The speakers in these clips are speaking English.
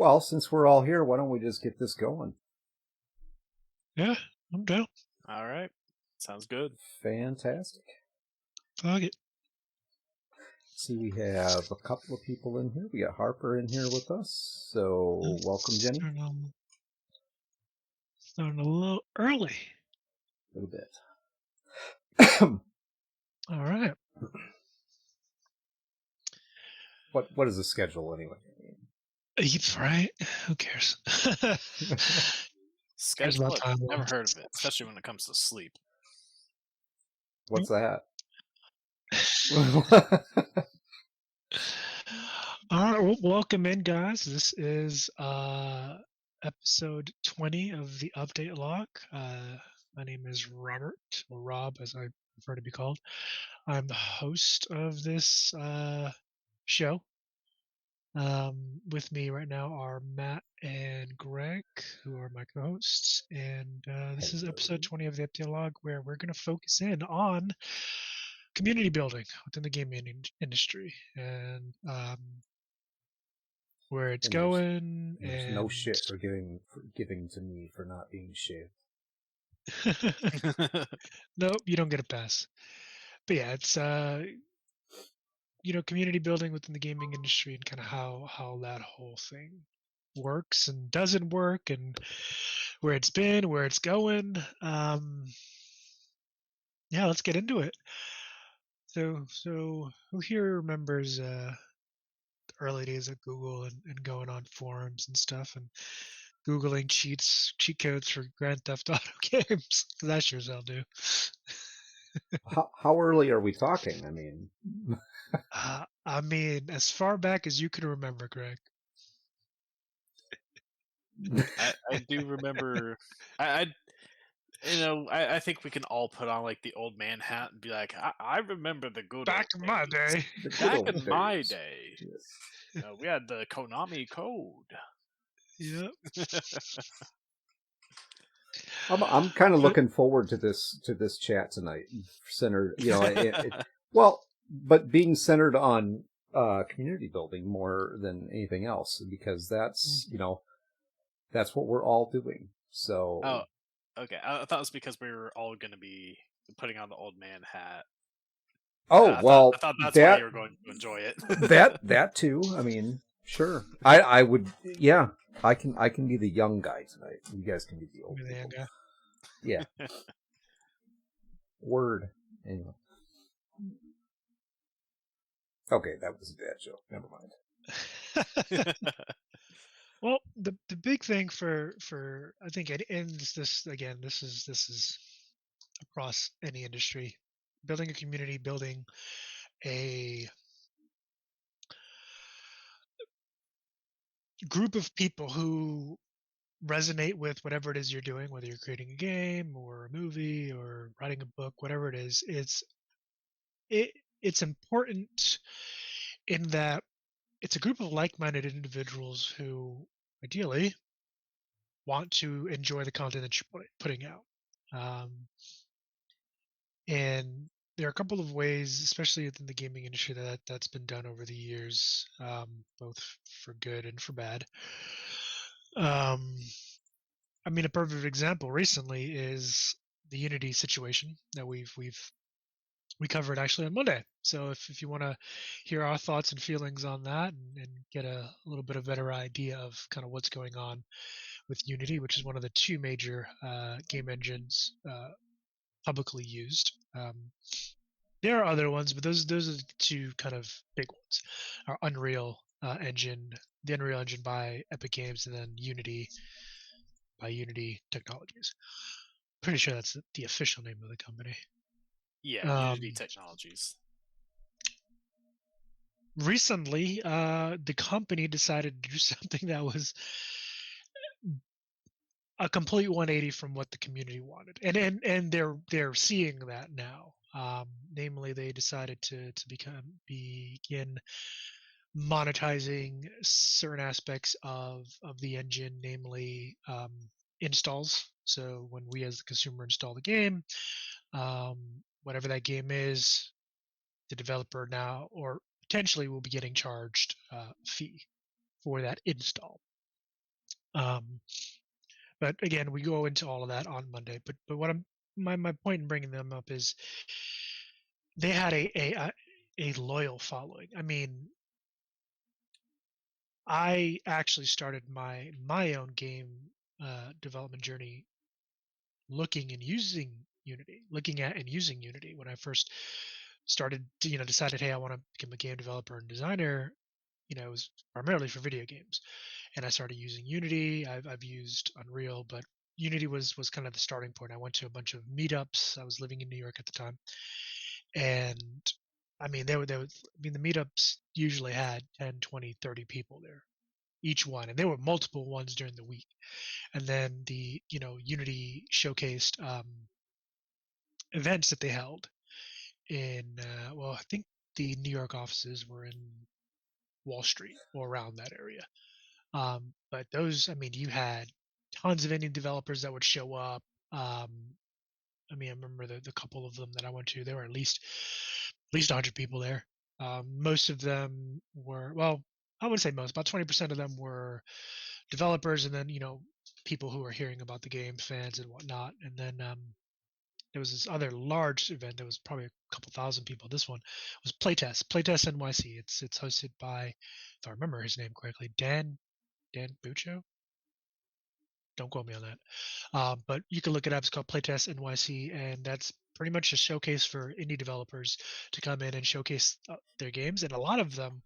Well, since we're all here, why don't we just get this going? Yeah, I'm down. All right. Sounds good. Fantastic. Fuck it. See, we have a couple of people in here. We got Harper in here with us. So, welcome, Jenny. Starting a little early. A little bit. All right. What is the schedule anyway? Right? Who cares? There's Schedule about it. time Never left. heard of it, especially when it comes to sleep. What's that? All right. Well, welcome in, guys. This is episode 20 of the update log. My name is Robert, or Rob, as I prefer to be called. I'm the host of this show. With me right now are Matt and Greg, who are my co-hosts, and this is episode 20 of the update log, where we're going to focus in on community building within the gaming industry and where it's going. There's no shit for giving to me for not being shit. Nope, you don't get a pass. But yeah, it's community building within the gaming industry and kind of how that whole thing works and doesn't work, and where it's been, where it's going. Yeah, let's get into it. So who here remembers the early days of Google and going on forums and stuff and Googling cheat codes for Grand Theft Auto games? 'Cause I sure as hell do. How early are we talking? I mean, I mean, as far back as you can remember, Greg. I do remember. I think we can all put on like the old man hat and be like, I remember the good Back old in my days. day. the good Back old in my days. day, Yes. we had the Konami code. Yep. I'm kind of looking forward to this chat tonight. Centered, but being centered on community building more than anything else, because that's that's what we're all doing. So, Oh, okay. I thought it was because we were all going to be putting on the old man hat. I thought that's why you were going to enjoy it. that too. I mean, sure. I would. Yeah, I can be the young guy tonight. You guys can be the old people. Guy. Yeah. Word. Anyway. Okay, that was a bad joke. Never mind. Well, the big thing for I think it ends this again. This is across any industry. Building a community, building a group of people who resonate with whatever it is you're doing, whether you're creating a game or a movie or writing a book, whatever it is. It it's important in that it's a group of like-minded individuals who ideally want to enjoy the content that you're putting out. Um, and there are a couple of ways, especially within the gaming industry, that's been done over the years, both for good and for bad. I mean, a perfect example recently is the Unity situation that we covered actually on Monday. So if you want to hear our thoughts and feelings on that and get a little bit of better idea of kind of what's going on with Unity, which is one of the two major game engines publicly used. There are other ones, but those are the two kind of big ones. Our Unreal Engine, the Unreal Engine by Epic Games, and then Unity by Unity Technologies. Pretty sure that's the official name of the company. Yeah, Unity Technologies. Recently, the company decided to do something that was a complete 180 from what the community wanted, and they're seeing that now. Namely, they decided to begin monetizing certain aspects of the engine, namely installs. So when we as the consumer install the game, whatever that game is, the developer now or potentially will be getting charged a fee for that install. But again, we go into all of that on Monday. But what my point in bringing them up is they had a loyal following. I mean, I actually started my own game development journey looking and using Unity, looking at and using Unity when I first started. Decided, hey, I want to become a game developer and designer. It was primarily for video games, and I started using Unity. I've used Unreal, but Unity was kind of the starting point. I went to a bunch of meetups. I was living in New York at the time, and I mean, the meetups usually had 10, 20, 30 people there, each one, and there were multiple ones during the week. And then the Unity showcased events that they held in I think the New York offices were in Wall Street or around that area. But those, I mean, you had tons of indie developers that would show up. I remember the couple of them that I went to. There were at least 100 people there. Most of them were, well, I wouldn't say most, about 20% of them were developers, and then people who were hearing about the game, fans and whatnot. And then there was this other large event that was probably a couple thousand people. This one was Playtest NYC. It's hosted by, if I remember his name correctly, Dan Buccio. Don't quote me on that. But you can look it up. It's called Playtest NYC, and that's pretty much a showcase for indie developers to come in and showcase their games. And a lot of them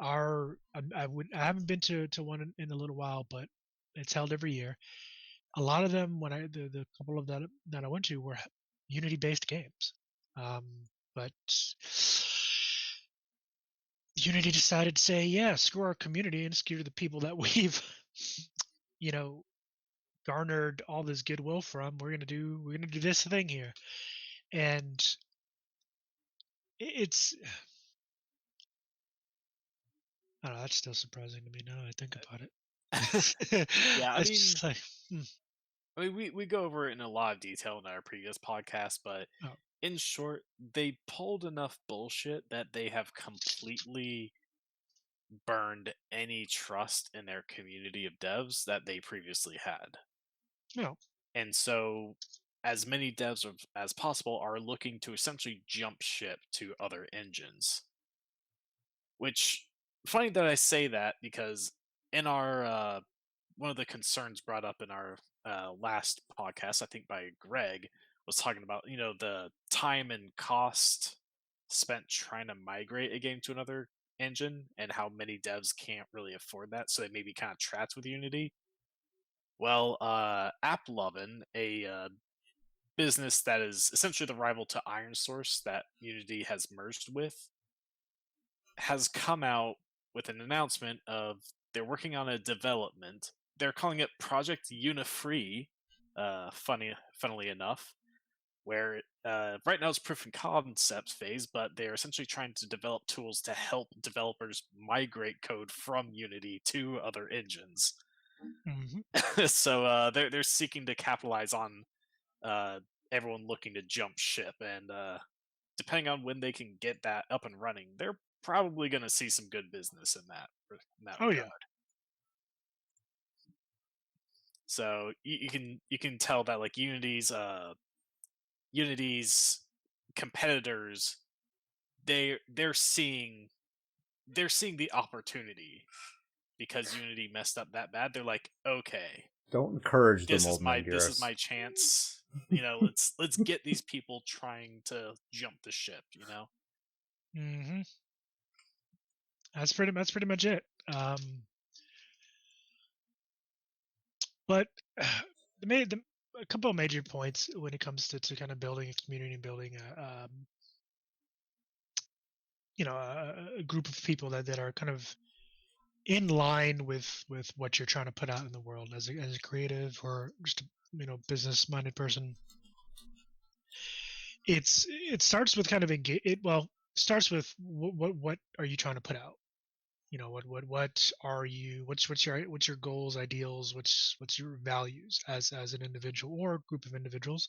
are. I haven't been to one in a little while, but it's held every year. A lot of them, when the couple of that I went to, were Unity-based games. But Unity decided to say, yeah, screw our community and screw the people that we've, garnered all this goodwill from. We're gonna do this thing here, and it's. I don't know. That's still surprising to me now that I think about it. Yeah, I mean, we go over it in a lot of detail in our previous podcast, but in short, they pulled enough bullshit that they have completely burned any trust in their community of devs that they previously had. No. And so, as many devs as possible are looking to essentially jump ship to other engines. Which, funny that I say that, because in our one of the concerns brought up in our last podcast, I think by Greg, was talking about the time and cost spent trying to migrate a game to another engine, and how many devs can't really afford that, so they may be kind of trapped with Unity. Well, AppLovin, a business that is essentially the rival to ironSource that Unity has merged with, has come out with an announcement of they're working on a development. They're calling it Project Unifree, funnily enough, where right now it's proof of concept phase, but they're essentially trying to develop tools to help developers migrate code from Unity to other engines. Mm-hmm. So they're seeking to capitalize on everyone looking to jump ship, and depending on when they can get that up and running, they're probably going to see some good business in that regard. Yeah. So you can tell that like Unity's competitors, they're seeing the opportunity, because Unity messed up that bad. They're like, okay, don't encourage them. This is my chance. Let's get these people trying to jump the ship. Mm-hmm. That's pretty much it. But a couple of major points when it comes to kind of building a community and building a group of people that are kind of in line with what you're trying to put out in the world as a creative or just a business minded person. It starts with kind of starts with what are you trying to put out? What are you? What's your goals, ideals? What's your values as an individual or a group of individuals,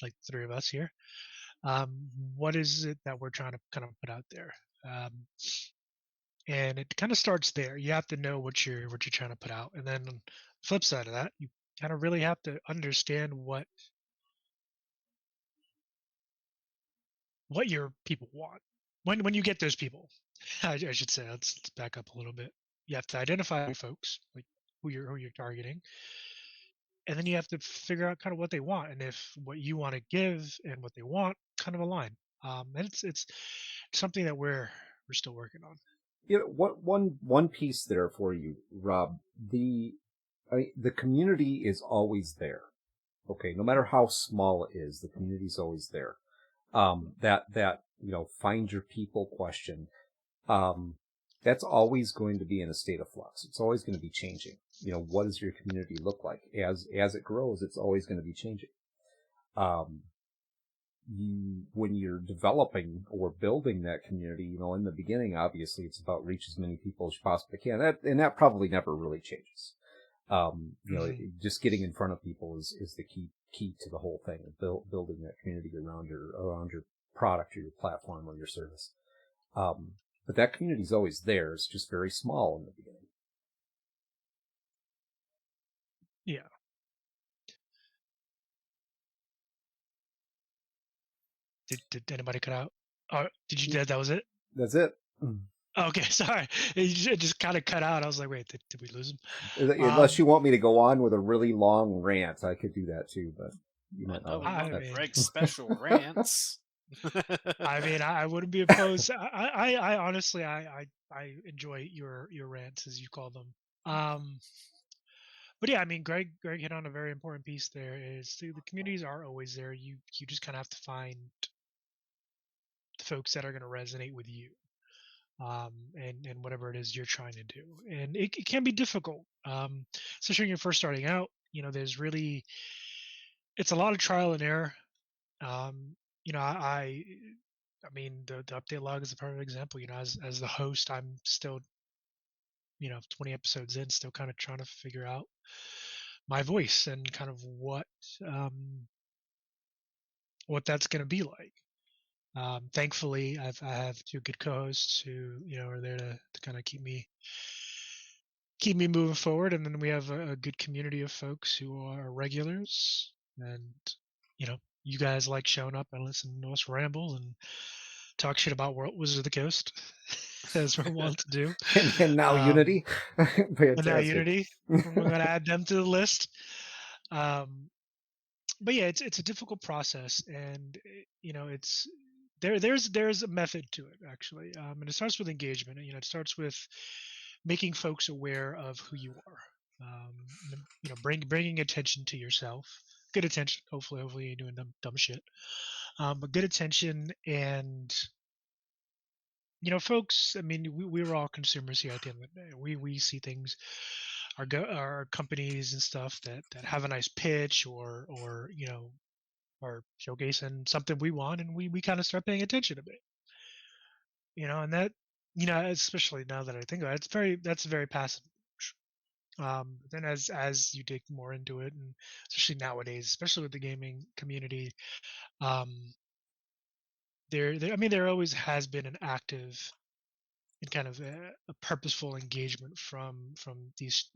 like the three of us here? What is it that we're trying to kind of put out there? And it kind of starts there. You have to know what you're trying to put out, and then flip side of that, you kind of really have to understand what your people want. When you get those people, I should say, let's back up a little bit. You have to identify folks, like who you're targeting, and then you have to figure out kind of what they want, and if what you want to give and what they want kind of align. And it's something that we're still working on. What one piece there for you, Rob? The community is always there. Okay, no matter how small it is, the community is always there. That find your people question. That's always going to be in a state of flux. It's always going to be changing. What does your community look like? As it grows, it's always going to be changing. When you're developing or building that community, in the beginning, obviously it's about reach as many people as you possibly can. That probably never really changes. Just getting in front of people is the key to the whole thing, building that community around your product or your platform or your service. But that community is always there. It's just very small in the beginning. Yeah. Did anybody cut out? Oh, did you? That was it? That's it. Okay, sorry. It just kind of cut out. I was like, wait, did we lose him? Unless you want me to go on with a really long rant, I could do that too, but you might not. Greg's special rants. I mean, I wouldn't be opposed. I honestly, I enjoy your rants, as you call them. But yeah, I mean, Greg hit on a very important piece there. Is the communities are always there. You just kind of have to find the folks that are going to resonate with you, and whatever it is you're trying to do. And it can be difficult, especially when you're first starting out. There's really, it's a lot of trial and error. I mean, the update log is a perfect example. As the host, I'm still, 20 episodes in, still kind of trying to figure out my voice and kind of what that's going to be like. Thankfully, I have two good co-hosts who are there to kind of keep me moving forward, and then we have a good community of folks who are regulars, and you guys like showing up and listening to us ramble and talk shit about Wizards of the Coast, as we're wont to do. And now Unity. And now Unity. We're going to add them to the list. But yeah, it's a difficult process, and it's there's a method to it, actually, and it starts with engagement. It starts with making folks aware of who you are. Bringing attention to yourself. Good attention. Hopefully you're doing dumb shit. But good attention, and folks. I mean, we're all consumers here at the end of the day. We see things, our companies and stuff that have a nice pitch or are showcasing something we want, and we kind of start paying attention a bit. And that, especially now that I think about it, that's very passive. Then as you dig more into it, and especially nowadays, especially with the gaming community, there always has been an active and kind of a purposeful engagement from these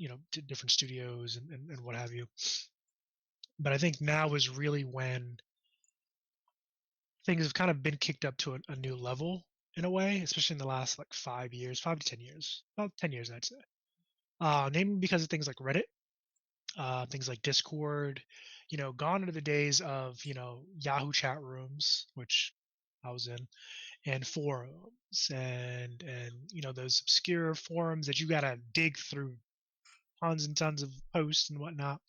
different studios and what have you. But I think now is really when things have kind of been kicked up to a new level in a way, especially in the last 5 to 10 years, about 10 years, I'd say. Namely because of things like Reddit, things like Discord, gone are the days of, Yahoo chat rooms, which I was in, and forums and those obscure forums that you got to dig through tons and tons of posts and whatnot,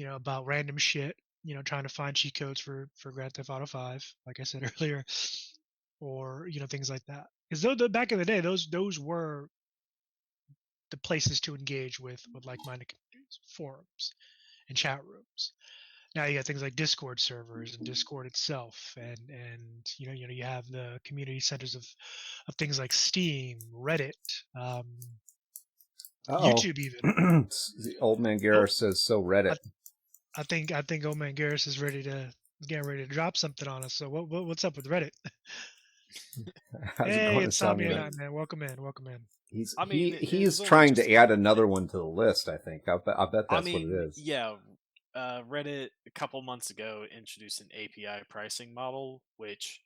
about random shit, trying to find cheat codes for Grand Theft Auto 5, like I said earlier, or, things like that. Because back in the day, those were the places to engage with like-minded communities, forums and chat rooms. Now you got things like Discord servers and Discord itself, and you have the community centers of things like Steam, Reddit, YouTube even. Old Man Garrus says so. Reddit. I think Old Man Garrus is getting ready to drop something on us. So what's up with Reddit? How's hey, it it's Tommy and I, man. Welcome in. I mean, he's it's only trying just to add another one to the list. I think. I bet I that's what it mean, is. yeah, Reddit a couple months ago introduced an API pricing model, which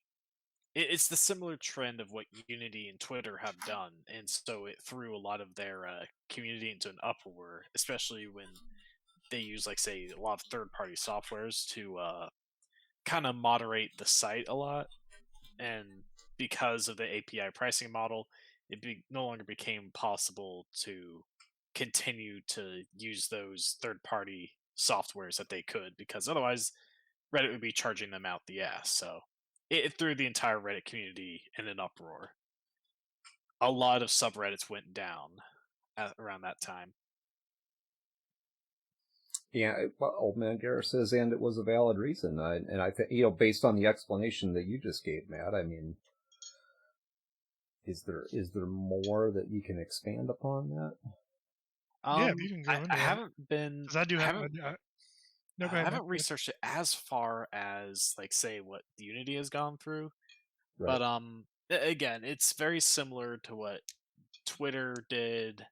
it's the similar trend of what Unity and Twitter have done, and so it threw a lot of their community into an uproar, especially when they use, like, say, a lot of third-party softwares to kind of moderate the site a lot, and because of the API pricing model, no longer became possible to continue to use those third-party softwares that they could, because otherwise Reddit would be charging them out the ass. So it threw the entire Reddit community in an uproar. A lot of subreddits went down around that time. Yeah, well, Old Man Garrett says, and it was a valid reason. And I think, based on the explanation that you just gave, Matt, I mean, is there more that you can expand upon that? Yeah, you can go I into that. haven't been. 'Cause I do I have. haven't, No, go I ahead, haven't Mike. researched it as far as, like, say, what Unity has gone through, Right. but again, it's very similar to what Twitter did,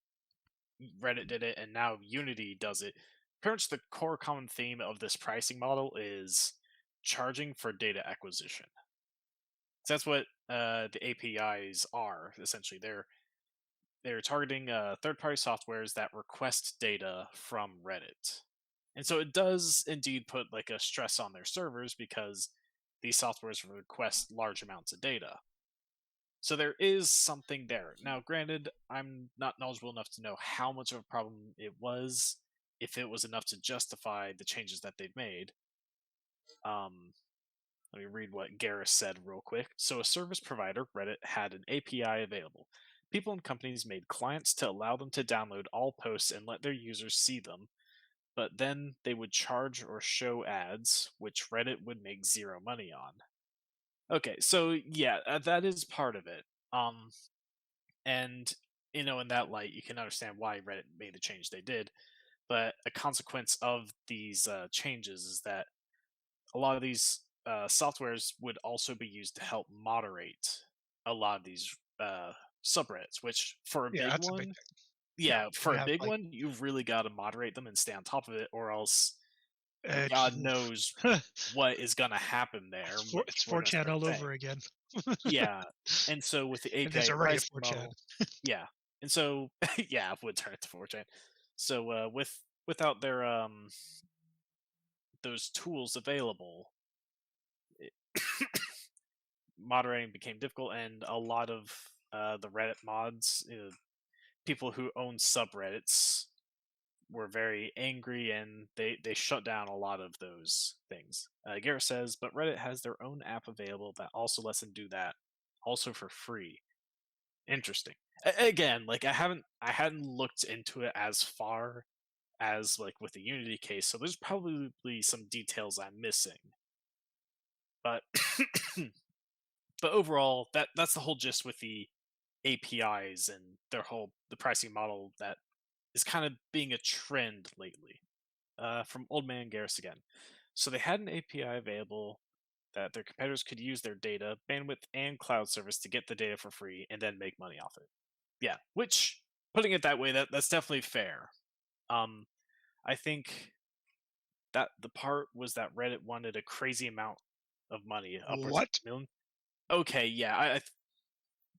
Reddit did it, and now Unity does it. Pretty much the core common theme of this pricing model is charging for data acquisition. So that's what the APIs are essentially. They're targeting third-party softwares that request data from Reddit, and so it does indeed put, like, a stress on their servers because these softwares request large amounts of data. So there is something there. Now, granted, I'm not knowledgeable enough to know how much of a problem it was, if it was enough to justify the changes that they've made. Let me read what Garrus said real quick. So, a service provider, Reddit, had an API available. People and companies made clients to allow them to download all posts and let their users see them, but then they would charge or show ads, which Reddit would make zero money on. Okay, so yeah, that is part of it. And in that light, you can understand why Reddit made the change they did. But a consequence of these changes is that a lot of these softwares would also be used to help moderate a lot of these subreddits. Which for a Yeah, big that's a big one, thing. yeah, for We a have big like one, you've really got to moderate them and stay on top of it, or else God oof. knows what is going to happen there. What It's people are going to 4chan start all saying. over again. Yeah, and so with the And there's API already a pricing 4chan. model, yeah, and so yeah, would turn it to 4chan. So without their those tools available, it, moderating became difficult, and a lot of the Reddit mods, people who own subreddits, were very angry, and they shut down a lot of those things. Garrett says, but Reddit has their own app available that also lets them do that, also for free. Interesting. Again, like, I hadn't looked into it as far as, like, with the Unity case, so there's probably some details I'm missing. But but overall, that's the whole gist with the APIs and the pricing model that is kind of being a trend lately. From Old Man Garrus again. So they had an API available that their competitors could use their data, bandwidth, and cloud service to get the data for free and then make money off it. Yeah, which, putting it that way, that's definitely fair. Um, I think that the part was that Reddit wanted a crazy amount of money, upwards of What? a million. Okay, yeah,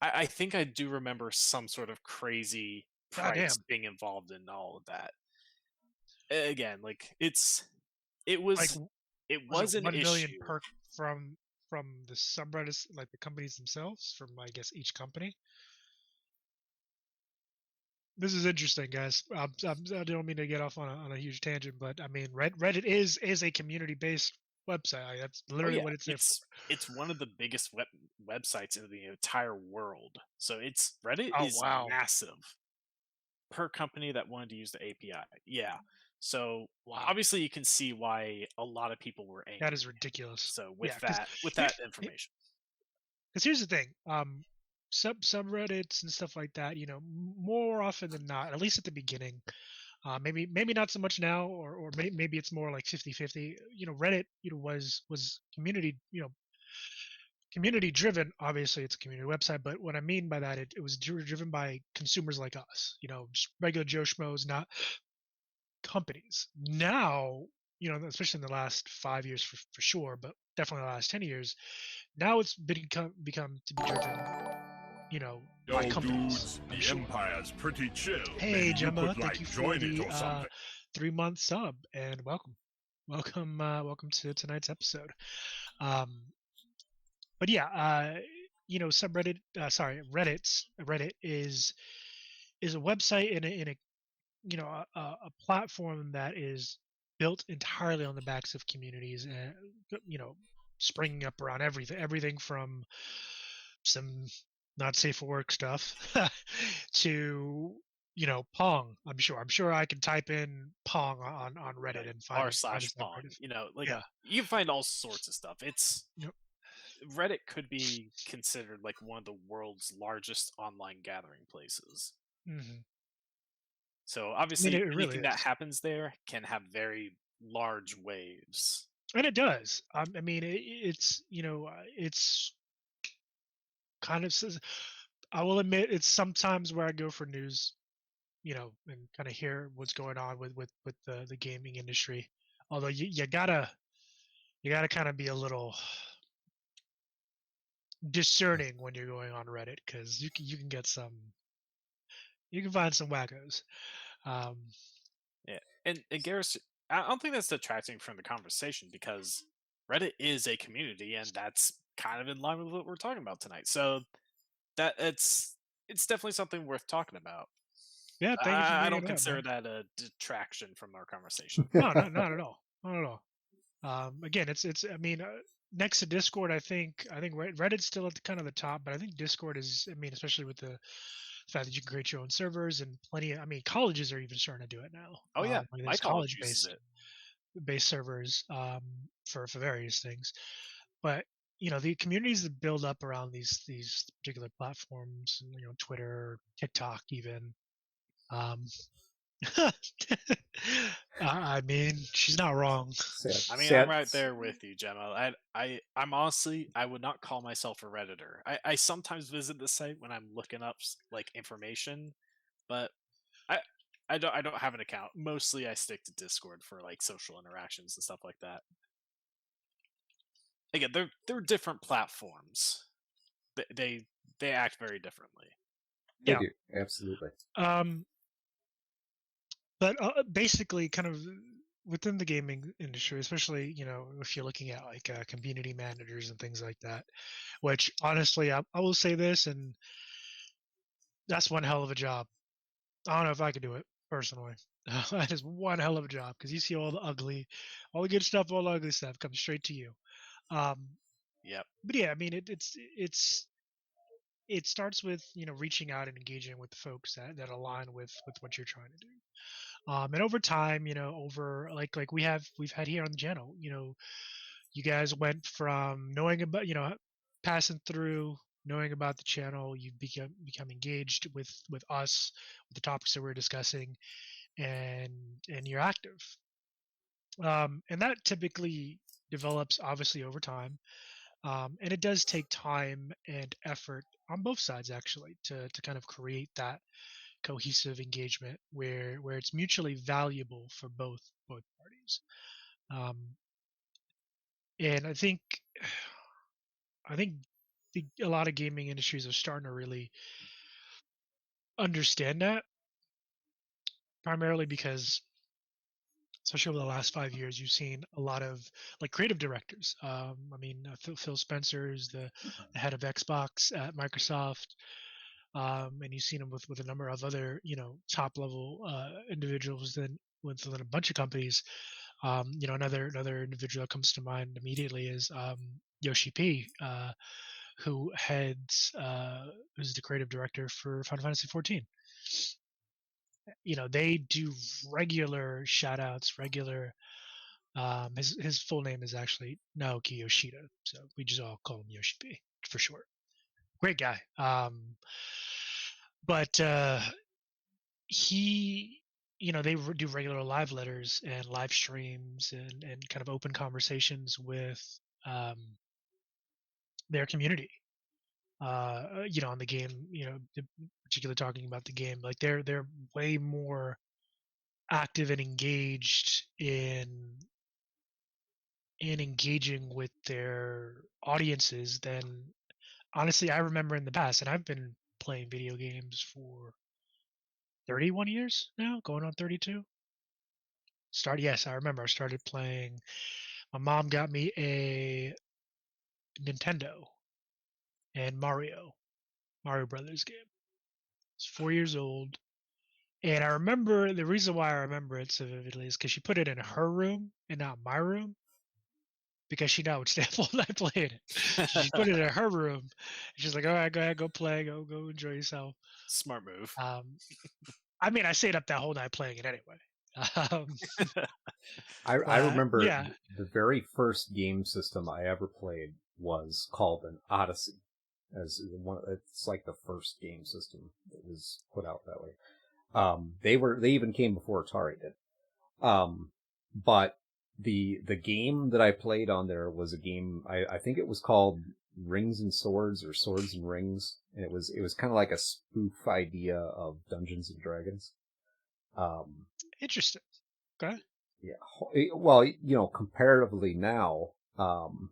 I think I do remember some sort of crazy price Goddamn. being involved in all of that. Again, like, it Like was it was it was an 1 million issue. per from the subreddits, like the companies themselves, from I guess each company? This is interesting, guys. I don't mean to get off on a huge tangent, but I mean, Reddit is a community based website. That's Oh literally yeah, what it's there for. it's one of the biggest websites in the entire world. So it's Reddit Oh is wow, massive per company that wanted to use the API. Yeah. So wow, obviously you can see why a lot of people were that is angry. ridiculous. So Yeah, with that information. here's the thing. Subreddits and stuff like that. More often than not, at least at the beginning. Maybe not so much now, or maybe it's more like 50-50. Reddit, was community, community driven. Obviously, it's a community website, but what I mean by that, it was driven by consumers like us. Just regular Joe schmoes, not companies. Now, especially in the last 5 years for sure, but definitely the last 10 years, now it's become to be driven, by Yo, companies. dudes, I'm the sure. Empire's pretty chill. Hey, Maybe you Gemma, could, thank you for join it the or something. 3-month sub and welcome to tonight's episode. But yeah, subreddit, Reddit is a website in a a platform that is built entirely on the backs of communities, and springing up around everything from some not safe for work stuff to Pong. I'm sure I can type in Pong on Reddit and find r it find a slash Pong. subreddit. Like Yeah. you can find all sorts of stuff. It's Yep. Reddit could be considered like one of the world's largest online gathering places. Hmm. So I mean, obviously, it really anything that is, happens there can have very large waves. and it does. I mean, it's kind of says. I will admit, it's sometimes where I go for news, and kind of hear what's going on with the gaming industry. Although you gotta kind of be a little discerning when you're going on Reddit, because you can find some wackos. Um, Yeah, and Garrus, I don't think that's detracting from the conversation because Reddit is a community, and that's kind of in line with what we're talking about tonight. So that it's definitely something worth talking about. yeah, thank you for I bringing don't it up, consider man. that a detraction from our conversation. No, not at all, not at all. Again, it's. I mean, next to Discord, I think Reddit's still at kind of the top, but I think Discord is. I mean, especially with the fact that you can create your own servers and plenty of. I mean, colleges are even starting to do it now. Oh yeah, Like my there's college uses college-based it. based servers, for various things. But the communities that build up around these particular platforms, Twitter, TikTok, even. Um, I mean, she's not wrong. I mean, I'm right there with you, Gemma. I'm honestly, I would not call myself a redditor. I sometimes visit the site when I'm looking up like information, but I I don't have an account. Mostly, I stick to Discord for like social interactions and stuff like that. Again, they're different platforms. They act very differently. They Yeah. do, absolutely. But basically, kind of within the gaming industry, especially if you're looking at like community managers and things like that, which honestly, I will say this, and that's one hell of a job. I don't know if I could do it personally. That is one hell of a job, because you see all the good stuff, all the ugly stuff comes straight to you. Um, Yep. but yeah, I mean, it starts with reaching out and engaging with the folks that align with what you're trying to do. And over time, over like we've had here on the channel, you guys went from knowing about, passing through, knowing about the channel, you become engaged with us, with the topics that we're discussing, and you're active. And that typically develops obviously over time. And it does take time and effort on both sides, actually, to kind of create that cohesive engagement where it's mutually valuable for both parties. Um, and I think a lot of gaming industries are starting to really understand that, primarily because, especially over the last 5 years, you've seen a lot of like creative directors. I mean, Phil Spencer is the head of Xbox at Microsoft. And you've seen him with a number of other top level individuals then within a bunch of companies. Another individual that comes to mind immediately is Yoshi P, who's the creative director for Final Fantasy 14. They do regular shout outs, regular. His full name is actually Naoki Yoshida, so we just all call him Yoshi P for short. Great guy. But he they do regular live letters and live streams and kind of open conversations with their community. On the game, particularly talking about the game, like they're way more active and engaged in engaging with their audiences than honestly I remember in the past. And I've been playing video games for 31 years now, going on 32. Yes, I remember I started playing. My mom got me a Nintendo and Mario Brothers game. It's 4 years old. And I remember the reason why I remember it so vividly is because she put it in her room and not my room, because she now would stay up all night playing it. So she put it in her room. And she's like, "All right, go ahead, go play, go enjoy yourself." Smart move. I mean, I stayed up that whole night playing it anyway. I remember yeah. the very first game system I ever played was called an Odyssey. It's like the first game system that was put out that way. They even came before Atari did. But the game that I played on there was a game, I think it was called Rings and Swords or Swords and Rings, and it was kind of like a spoof idea of Dungeons and Dragons. Interesting. Okay. Yeah. Well, comparatively now, 007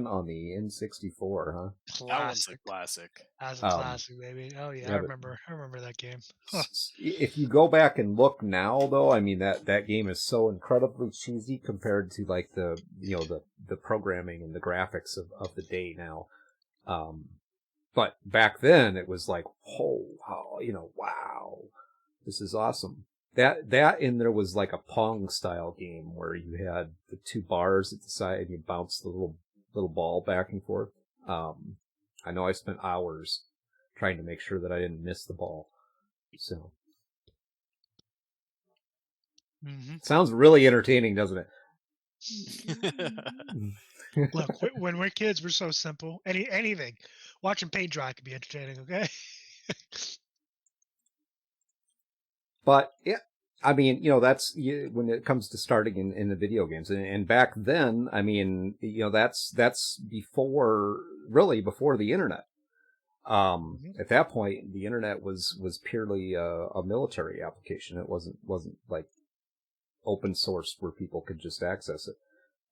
on the N64, huh? That one's a Classic. classic. As a classic, baby. Oh yeah, I remember that game. Huh. If you go back and look now, though, I mean that game is so incredibly cheesy compared to like the programming and the graphics of the day now. But back then it was like, wow, this is awesome. That and there was like a Pong style game where you had the two bars at the side and you bounced the little ball back and forth. I know I spent hours trying to make sure that I didn't miss the ball. So sounds really entertaining, doesn't it? Look, when we're kids, we're so simple. Anything. Watching paint dry can be entertaining, okay? But yeah, I mean, that's when it comes to starting in the video games, and back then, I mean, that's before the internet. At that point, the internet was purely a military application. It wasn't like open source where people could just access it.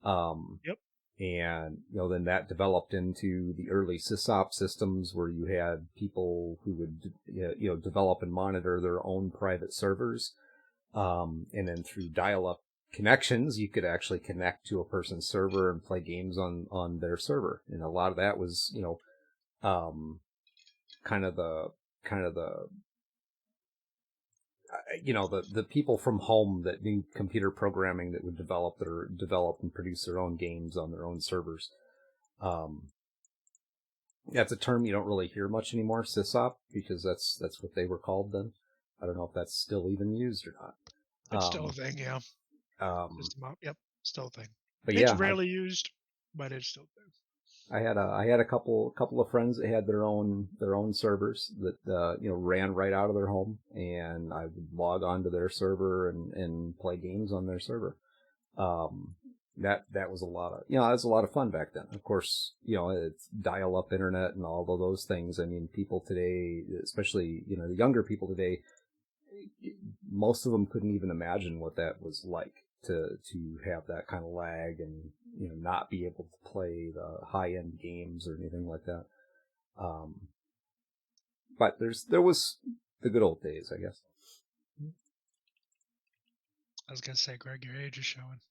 Yep. And, then that developed into the early sysop systems where you had people who would, develop and monitor their own private servers. And then through dial-up connections, you could actually connect to a person's server and play games on their server. And a lot of that was, kind of the people from home that knew computer programming that would develop and produce their own games on their own servers. That's a term you don't really hear much anymore, sysop, because that's what they were called then. I don't know if that's still even used or not. It's still a thing, yeah. Yep, still a thing. But it's rarely used, but it's still a thing. I had a couple of friends that had their own servers that ran right out of their home, and I would log on to their server and play games on their server. That was a lot of fun back then. Of course, it's dial-up internet and all of those things. I mean, people today, especially the younger people today, most of them couldn't even imagine what that was like to have that kind of lag and not be able to play the high-end games or anything like that. But there was the good old days, I guess. I was gonna say, Greg, your age is showing.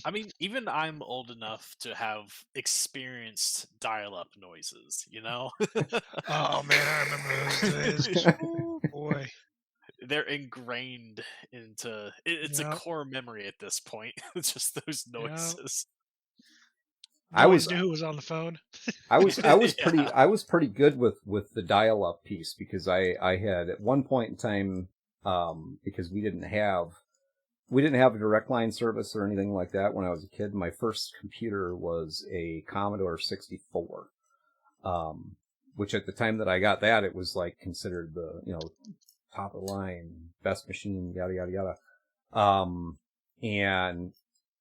I mean, even I'm old enough to have experienced dial-up noises, Oh man, I remember those days. Oh boy. They're ingrained into it's a core memory at this point. Just those noises. I knew who was on the phone. I was pretty good with the dial-up piece because I had at one point in time, because we didn't have a direct line service or anything like that when I was a kid. My first computer was a Commodore 64, which at the time that I got that, it was like considered the top of the line, best machine, yada, yada, yada. And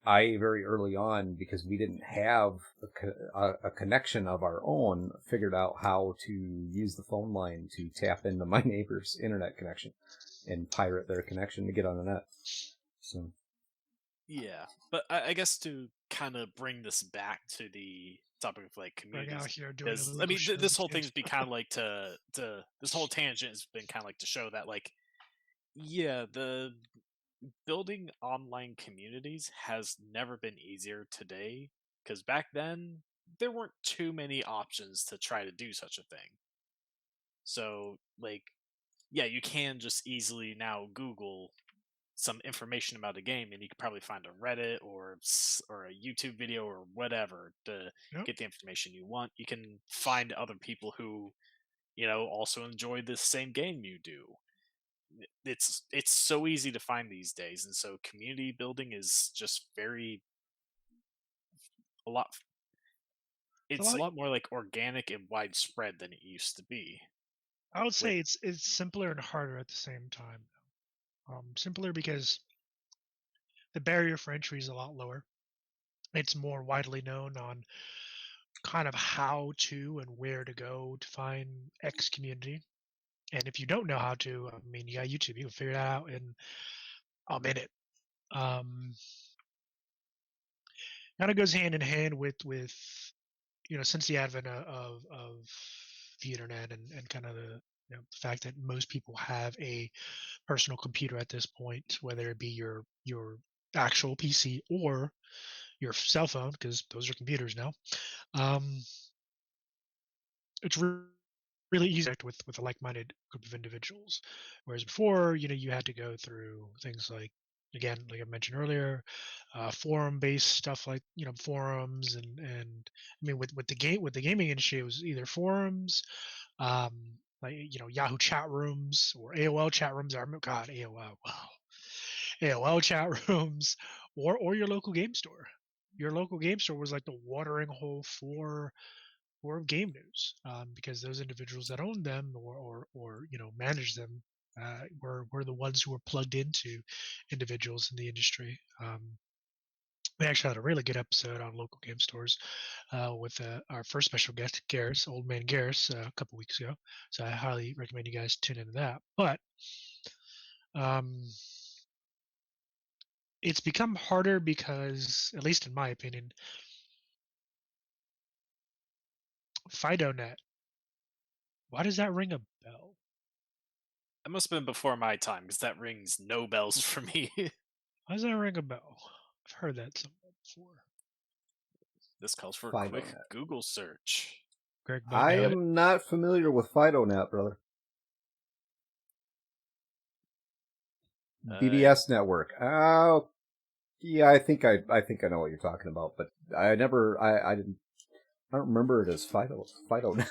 I very early on, because we didn't have a connection of our own, figured out how to use the phone line to tap into my neighbor's internet connection and pirate their connection to get on the net. So Yeah, but I guess to kind of bring this back to the topic of like Right out communities, here doing because I illegal mean, shit on this the whole kids. thing's been kind of like to this whole tangent has been kind of like to show that like, yeah, the building online communities has never been easier today, because back then there weren't too many options to try to do such a thing. So like, yeah, you can just easily now Google some information about a game, and you could probably find a Reddit or a YouTube video or whatever to Yep. get the information you want. You can find other people who, also enjoy the same game you do. It's so easy to find these days, and so community building is just a lot. It's a lot. lot more like organic and widespread than it used to be. I would With say it's simpler and harder at the same time. Simpler because the barrier for entry is a lot lower. It's more widely known on kind of how to and where to go to find X community. And if you don't know how to, I mean, you got YouTube. You can figure that out in a minute. Kind of goes hand in hand with since the advent of the internet and kind of the fact that most people have a personal computer at this point, whether it be your actual PC or your cell phone, because those are computers now. It's really easy to connect with a like-minded group of individuals, whereas before, you had to go through things like, again, like I mentioned earlier, forum-based stuff like forums and I mean with the gaming industry, it was either forums, um, like Yahoo chat rooms or AOL chat rooms. I remember, God, AOL, wow, AOL chat rooms, or your local game store. Your local game store was like the watering hole for game news, because those individuals that owned them or managed them were the ones who were plugged into individuals in the industry. We actually had a really good episode on local game stores with our first special guest, Garrus, Old Man Garrus, a couple weeks ago. So I highly recommend you guys tune into that. But um, it's become harder because, at least in my opinion, FidoNet. Why does that ring a bell? That must have been before my time, because that rings no bells for me. Why does that ring a bell? I've heard that somewhere before. This calls for a FidoNet. quick Google search. Greg might I know it. am not familiar with FidoNet, brother. BBS network. Oh, yeah, I think I know what you're talking about, but I don't remember it as FidoNet.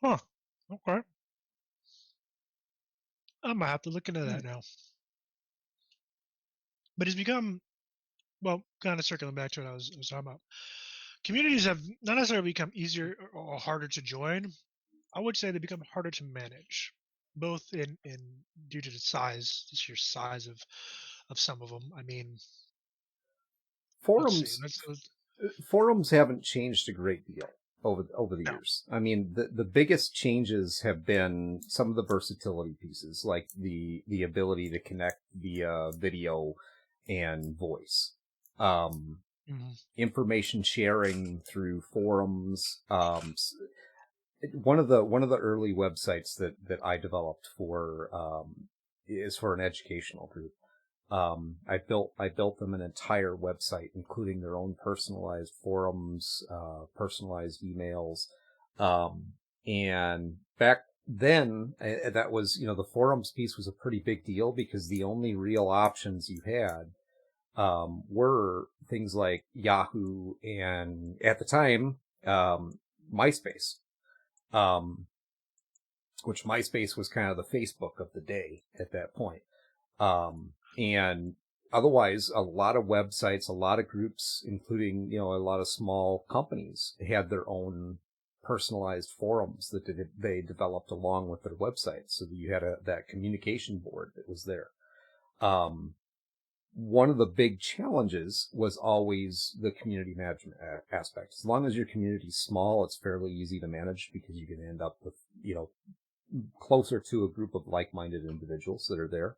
Huh. Okay. I might have to look into that now. But it's become, well, kind of circling back to what I was talking about. Communities have not necessarily become easier or harder to join. I would say they become harder to manage, both in due to the sheer size of some of them. I mean, let's see. Forums haven't changed a great deal over the years. I mean, the biggest changes have been some of the versatility pieces, like the ability to connect via video and voice. Information sharing through forums. One of the early websites that I developed for is for an educational group. I built them an entire website, including their own personalized forums, personalized emails, and back then that was the forums piece was a pretty big deal, because the only real options you had were things like Yahoo and, at the time, MySpace, which MySpace was kind of the Facebook of the day at that point. And otherwise, a lot of websites, a lot of groups, including, a lot of small companies, had their own personalized forums that they developed along with their websites. So that you had that communication board that was there. One of the big challenges was always the community management aspect. As long as your community's small, it's fairly easy to manage because you can end up with, closer to a group of like-minded individuals that are there.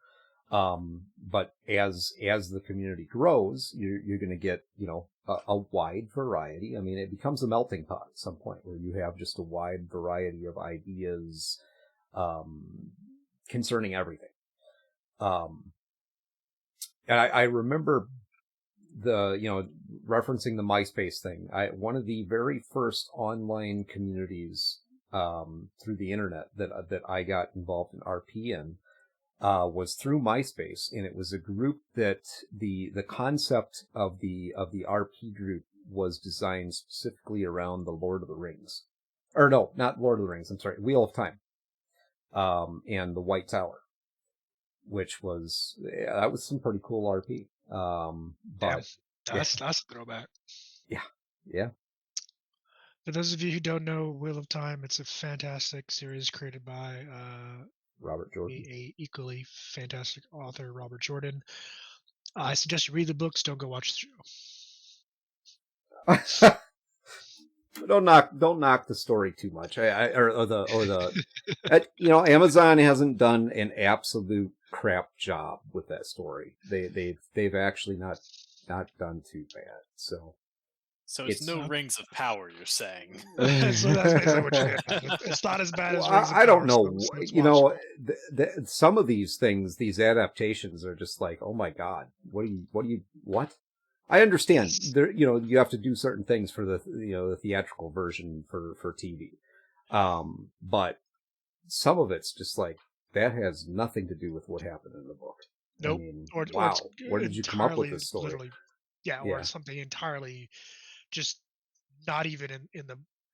But as the community grows, you're going to get, a wide variety. I mean, it becomes a melting pot at some point where you have just a wide variety of ideas, concerning everything. And I remember referencing the MySpace thing. One of the very first online communities, through the internet that I got involved in RP in, was through MySpace, and it was a group that the concept of the RP group was designed specifically around the Lord of the Rings, or no, not Lord of the Rings. I'm sorry, Wheel of Time, and the White Tower, which was that was some pretty cool RP. But that's a throwback. Yeah. For those of you who don't know Wheel of Time, it's a fantastic series created by Robert Jordan, a equally fantastic author, Robert Jordan. I suggest you read the books. Don't go watch the show. Don't knock the story too much. Amazon hasn't done an absolute crap job with that story. They've actually not done too bad. So it's no Rings of Power, you're saying. So that's basically what you're getting at. It's not as bad as Rings of Power. I don't know. Some of these things, these adaptations are just like, oh my God, what? I understand there, you have to do certain things for the theatrical version for TV. But some of it's just like, that has nothing to do with what happened in the book. Nope. I mean, wow. Where did you come up with this story? Or something entirely just not even in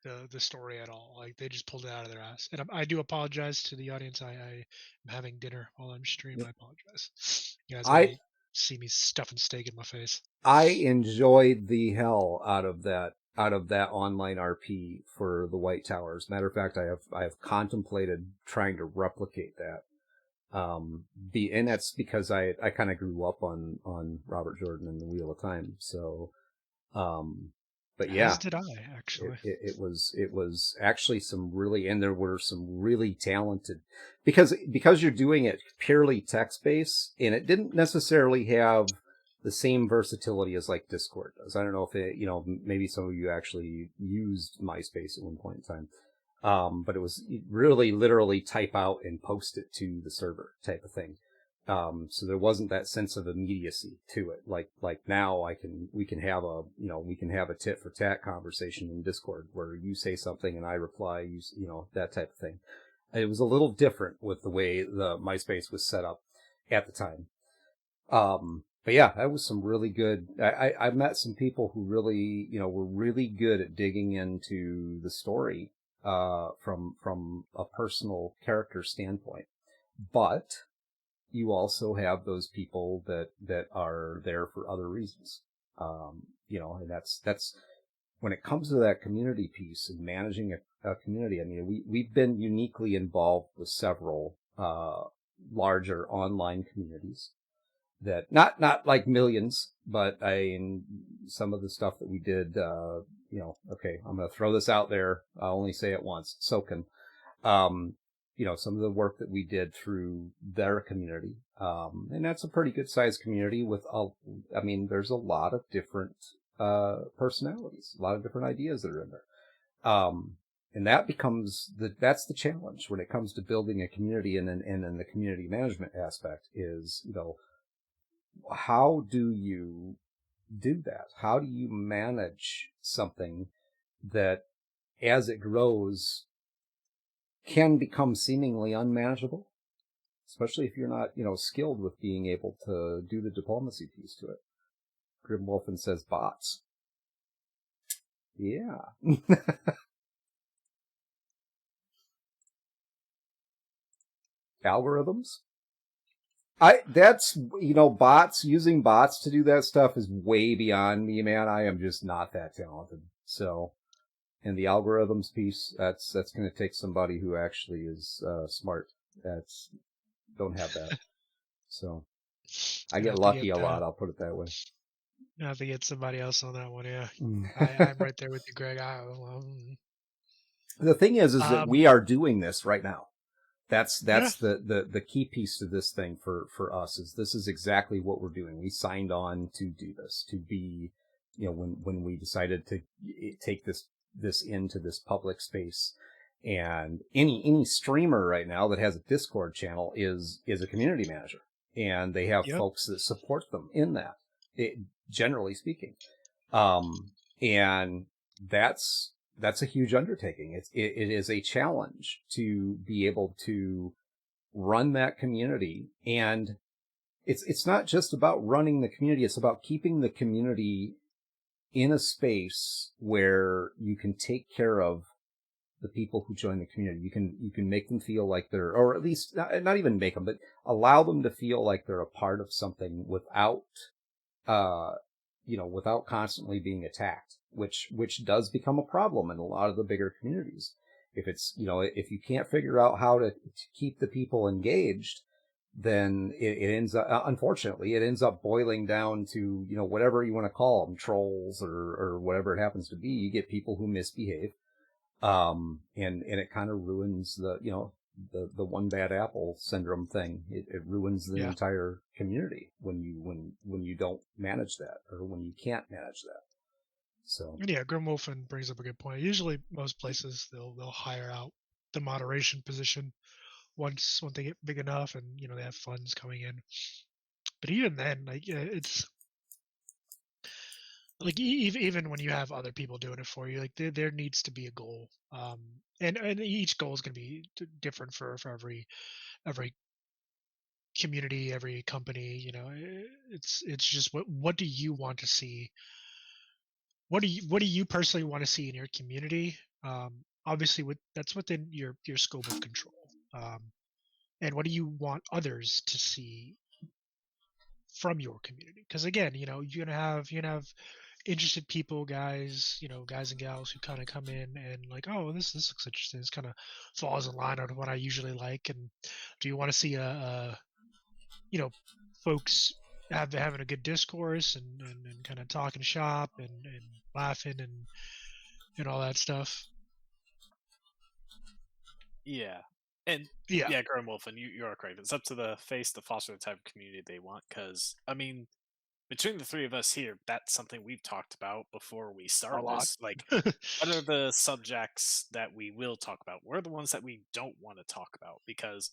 the story at all. Like, they just pulled it out of their ass. And I do apologize to the audience. I am having dinner while I'm streaming. I apologize. You guys see me stuffing steak in my face. I enjoyed the hell out of that online RP for the White Tower. As a matter of fact, I have contemplated trying to replicate that. And that's because I kind of grew up on Robert Jordan and the Wheel of Time. So, but yeah, as did I actually. It was actually and there were some really talented, because you're doing it purely text based, and it didn't necessarily have the same versatility as like Discord does. I don't know if maybe some of you actually used MySpace at one point in time. But it was really literally type out and post it to the server type of thing. So there wasn't that sense of immediacy to it. Like now we can have a tit for tat conversation in Discord where you say something and I reply, that type of thing. It was a little different with the way the MySpace was set up at the time. But yeah, that was some really good. I met some people who really, were really good at digging into the story, from a personal character standpoint. But you also have those people that are there for other reasons. And that's when it comes to that community piece and managing a community. I mean, we've been uniquely involved with several, larger online communities that not like millions, but some of the stuff that we did, okay, I'm going to throw this out there. I'll only say it once. SOCAN. Some of the work that we did through their community. And that's a pretty good sized community there's a lot of different, personalities, a lot of different ideas that are in there. And that becomes that's the challenge when it comes to building a community, and then the community management aspect is, how do you do that? How do you manage something that, as it grows, can become seemingly unmanageable, especially if you're not, skilled with being able to do the diplomacy piece to it? Grimwolfen says bots. Yeah. Algorithms? Bots, using bots to do that stuff is way beyond me, man. I am just not that talented. So, and the algorithms piece, that's going to take somebody who actually is, smart. Don't have that. So. I get lucky a lot. I'll put it that way. I have to get somebody else on that one. Yeah, Mm. I'm right there with you, Greg. The thing is that we are doing this right now. That's Yeah. the key piece to this thing for us is this is exactly what we're doing. We signed on to do this, to be, when we decided to take this into this public space. And any streamer right now that has a Discord channel is a community manager, and they have folks that support them in that, generally speaking. And that's a huge undertaking. It is a challenge to be able to run that community. And it's not just about running the community. It's about keeping the community in a space where you can take care of the people who join the community. You can make them feel like they're, or at least not even make them, but allow them to feel like they're a part of something without constantly being attacked, which does become a problem in a lot of the bigger communities. If it's, if you can't figure out how to keep the people engaged, then it ends up, unfortunately, it ends up boiling down to, whatever you want to call them, trolls or whatever it happens to be. You get people who misbehave. And it kind of ruins the one bad apple syndrome thing. It ruins the entire community when you don't manage that, or when you can't manage that. So yeah, Grimwolfen brings up a good point. Usually, most places they'll hire out the moderation position once they get big enough, and they have funds coming in. But even then, it's like even when you have other people doing it for you, like there needs to be a goal, and each goal is going to be different for every community, every company. It's just what do you want to see? What do you personally want to see in your community? Obviously, that's within your scope of control. And what do you want others to see from your community? Because again, you're gonna have interested people, guys and gals who kind of come in and like, oh, this looks interesting. This kind of falls in line with what I usually like. And do you want to see folks having a good discourse and kind of talking shop and laughing and all that stuff? Yeah. And yeah, Grimwolfen, you are correct. It's up to the face to foster the type of community they want. Because between the three of us here, that's something we've talked about before we start this. Like, what are the subjects that we will talk about? What are the ones that we don't want to talk about? Because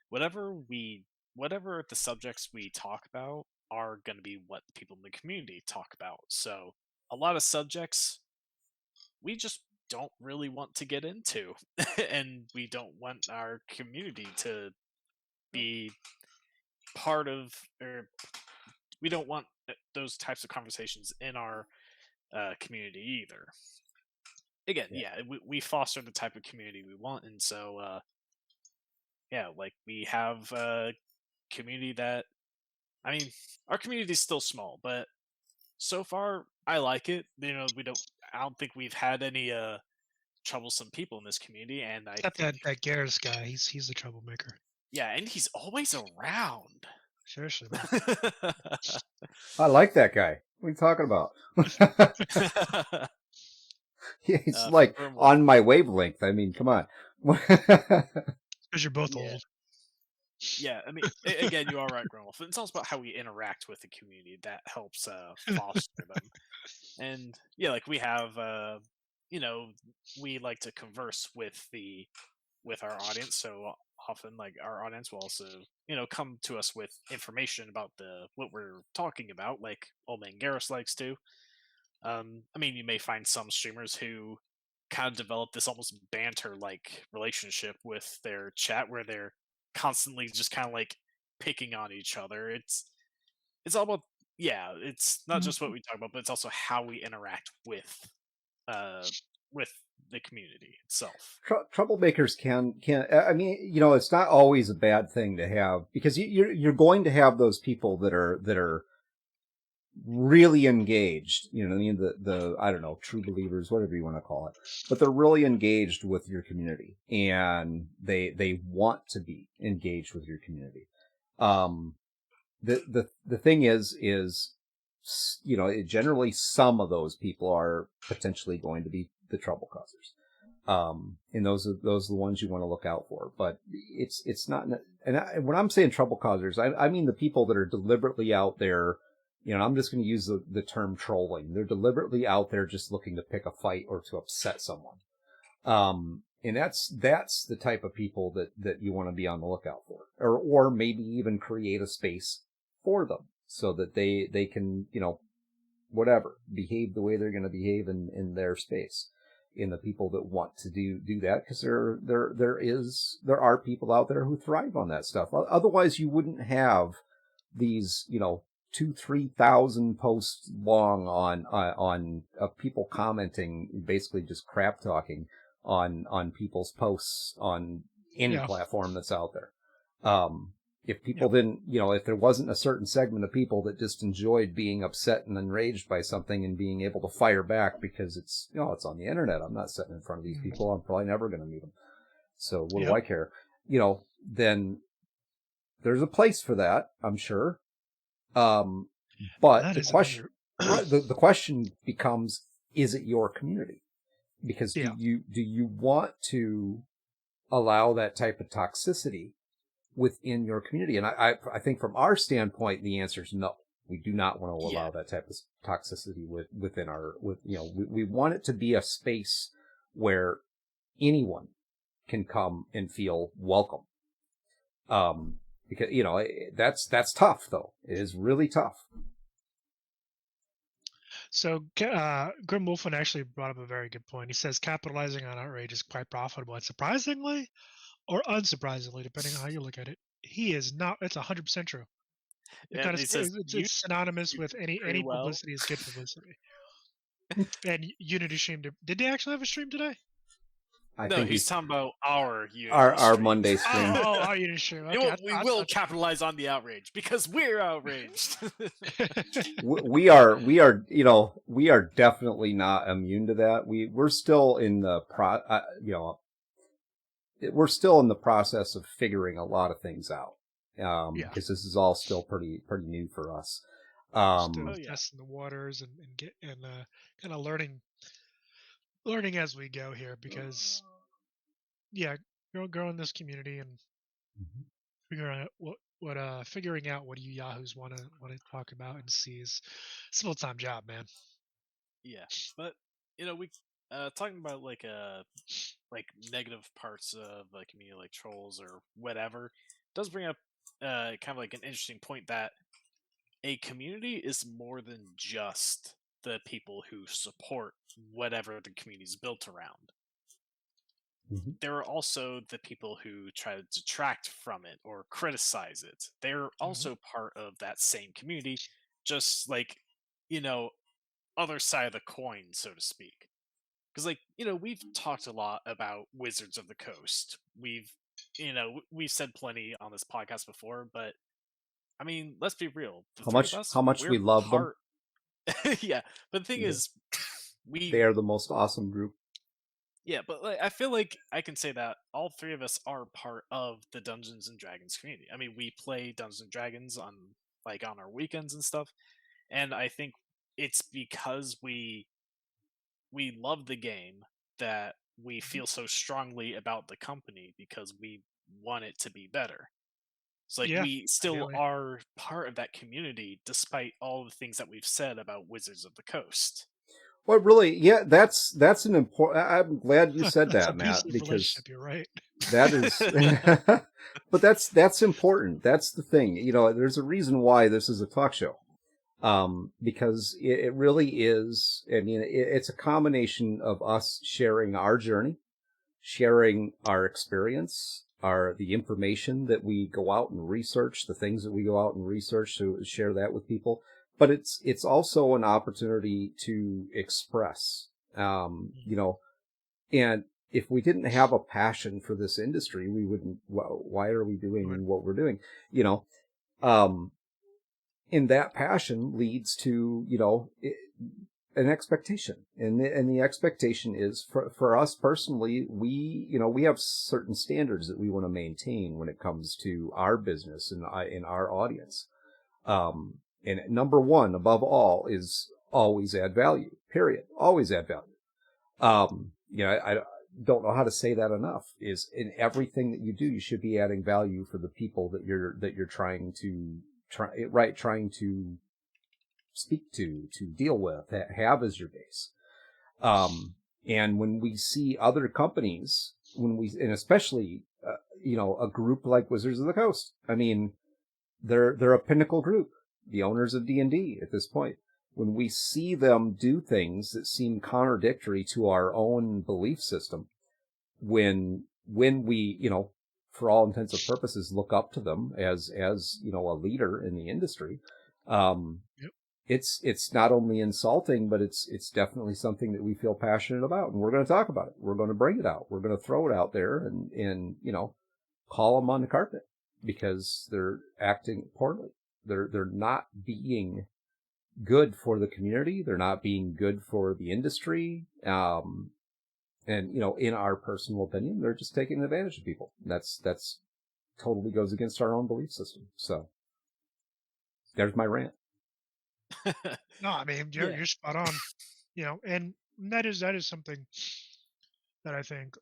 whatever the subjects we talk about are going to be what the people in the community talk about. So a lot of subjects we just don't really want to get into, and we don't want our community to be part of, or we don't want those types of conversations in our community either. Again, we foster the type of community we want, and so like we have a community that, our community is still small, but so far I like it. I don't think we've had any troublesome people in this community, and Except that Garrus guy, he's the troublemaker. Yeah, and he's always around. Seriously, man. I like that guy. What are you talking about? He's like on my wavelength. I mean, come on. Because you're both old. Yeah, again, you are right, Grimwolf. It's also about how we interact with the community that helps foster them. And yeah, like we have, we like to converse with our audience. So often, like our audience will also, come to us with information about what we're talking about, like Old Man Garrus likes to. You may find some streamers who kind of develop this almost banter-like relationship with their chat, where they're constantly just kind of like picking on each other. It's all about, it's not just what we talk about, but it's also how we interact with the community itself. Troublemakers can it's not always a bad thing to have, because you're going to have those people that are really engaged, the I don't know, true believers, whatever you want to call it, but they're really engaged with your community, and they want to be engaged with your community. the thing is, generally some of those people are potentially going to be the trouble causers. And those are the ones you want to look out for. But it's not, and when I'm saying trouble causers, I mean the people that are deliberately out there. I'm just going to use the term trolling. They're deliberately out there just looking to pick a fight or to upset someone. And that's the type of people that you want to be on the lookout for, or maybe even create a space for them so that they can, whatever, behave the way they're going to behave in their space. In the people that want to do that, because there are people out there who thrive on that stuff. Otherwise, you wouldn't have these, 2,000-3,000 posts long on people commenting, basically just crap talking on people's posts on any platform that's out there. If people didn't, if there wasn't a certain segment of people that just enjoyed being upset and enraged by something and being able to fire back because it's, it's on the internet. I'm not sitting in front of these people. I'm probably never going to meet them. So what do I care? Then there's a place for that, I'm sure. But the question becomes, is it your community? Because do you want to allow that type of toxicity within your community? And I think from our standpoint, the answer is no. We do not want to allow that type of toxicity within we want it to be a space where anyone can come and feel welcome. Because, that's tough though. It is really tough. So Grim Wolfen actually brought up a very good point. He says capitalizing on outrage is quite profitable, and surprisingly, or unsurprisingly, depending on how you look at it, he is not. It's 100% true. It's synonymous with any publicity is good publicity. And Unity streamed. Did they actually have a stream today? I think he's talking about our Monday stream. Our Unity stream. Okay, we will capitalize on the outrage because we're outraged. we are definitely not immune to that. We're still in the we're still in the process of figuring a lot of things out. Because this is all still pretty new for us. Still testing the waters and kind of learning as we go here, because growing this community and figuring out what you yahoos want to talk about and see is a full-time job, man. Yeah, but we talking about like negative parts of a community like trolls or whatever does bring up kind of like an interesting point that a community is more than just the people who support whatever the community is built around. There are also the people who try to detract from it or criticize it. They're also part of that same community, just like, other side of the coin, so to speak. Because, we've talked a lot about Wizards of the Coast. We've said plenty on this podcast before, but I mean, let's be real. How much we love them. Yeah, but the thing is, they are the most awesome group. Yeah, but I feel like I can say that all three of us are part of the Dungeons and Dragons community. I mean, we play Dungeons and Dragons on our weekends and stuff, and I think it's because we love the game that we feel so strongly about the company, because we want it to be better. So we still are part of that community despite all the things that we've said about Wizards of the Coast. Well, really, that's an important. I'm glad you said that, Matt, because you're right. That is, but that's important. That's the thing. There's a reason why this is a talk show, because it really is. I mean, it's a combination of us sharing our journey, sharing our experience, the information that we go out and research, the things that we go out and research, to share that with people. But it's also an opportunity to express, and if we didn't have a passion for this industry, we wouldn't. Why are we doing what we're doing? And that passion leads to an expectation, and the expectation is for us personally. We have certain standards that we want to maintain when it comes to our business and in our audience. And number one above all is always add value, period. Always add value. I don't know how to say that enough, is in everything that you do, you should be adding value for the people that you're trying to speak to deal with, have as your base. And when we see other companies, and especially, a group like Wizards of the Coast, I mean, they're a pinnacle group, the owners of D&D at this point. When we see them do things that seem contradictory to our own belief system, when we, for all intents and purposes, look up to them as a leader in the industry, Yep. it's not only insulting, but it's definitely something that we feel passionate about, and we're going to talk about it. We're going to bring it out. We're going to throw it out there and call them on the carpet because they're acting poorly. They're not being good for the community. They're not being good for the industry. And, in our personal opinion, they're just taking advantage of people. That's totally goes against our own belief system. So there's my rant. No, I mean you're spot on. And that is something that I think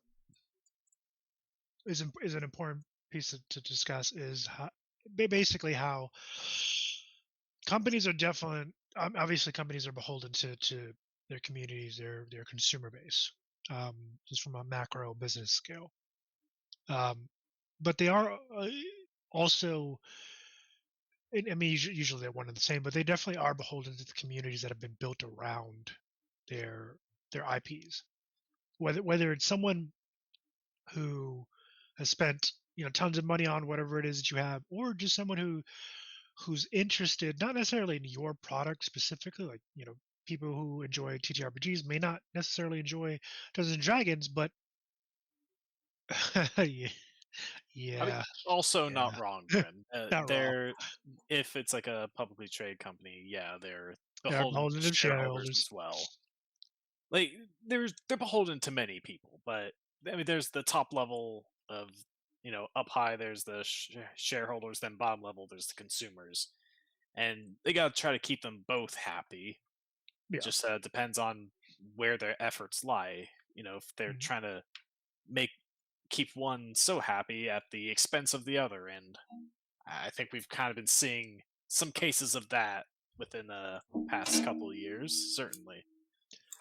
is an important piece to discuss, is basically how companies are definitely, obviously companies are beholden to their communities, their consumer base, just from a macro business scale. But they are also, I mean, usually they're one and the same, but they definitely are beholden to the communities that have been built around their IPs. Whether it's someone who has spent tons of money on whatever it is that you have, or just someone who's interested not necessarily in your product specifically, like people who enjoy TTRPGs may not necessarily enjoy Dungeons and Dragons, but yeah, I mean, yeah, also not wrong, Grim. not wrong. If it's like a publicly traded company, they're They're beholden beholden to to shareholders shareholders. as well. Like they're beholden to many people, but I mean, there's the top level of up high. There's the shareholders, then bottom level. There's the consumers, and they got to try to keep them both happy. Yeah. Just depends on where their efforts lie. If they're trying to keep one so happy at the expense of the other, and I think we've kind of been seeing some cases of that within the past couple of years, certainly.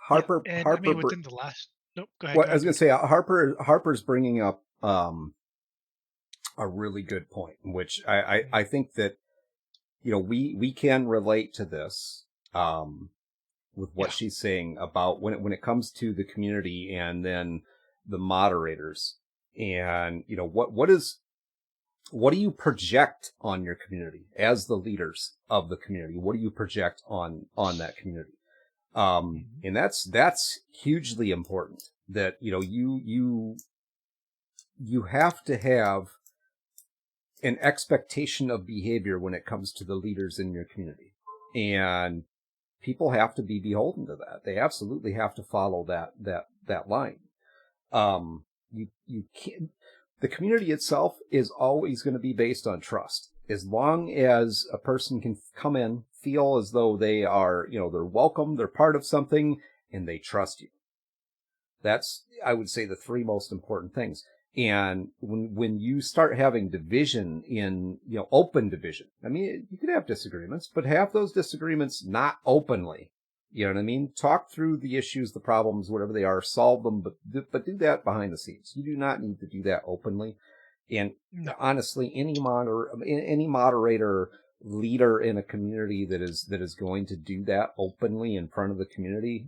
Harper, and Harper, I mean within the last. Nope. Go ahead. Well, I was going to say, Harper's bringing up a really good point, which I think that we can relate to this with what she's saying about when it comes to the community and then the moderators, and what do you project on your community as the leaders of the community? What do you project on that community? And that's hugely important, that, you have to have an expectation of behavior when it comes to the leaders in your community, and people have to be beholden to that. They absolutely have to follow that line. You can't, the community itself is always going to be based on trust. As long as a person can come in, feel as though they are, they're welcome, they're part of something, and they trust you. That's, I would say, the three most important things. And when you start having division in, open division, I mean, you could have disagreements, but have those disagreements not openly. You know what I mean? Talk through the issues, the problems, whatever they are, solve them, but do that behind the scenes. You do not need to do that openly. And honestly, any moderator, leader in a community that is going to do that openly in front of the community,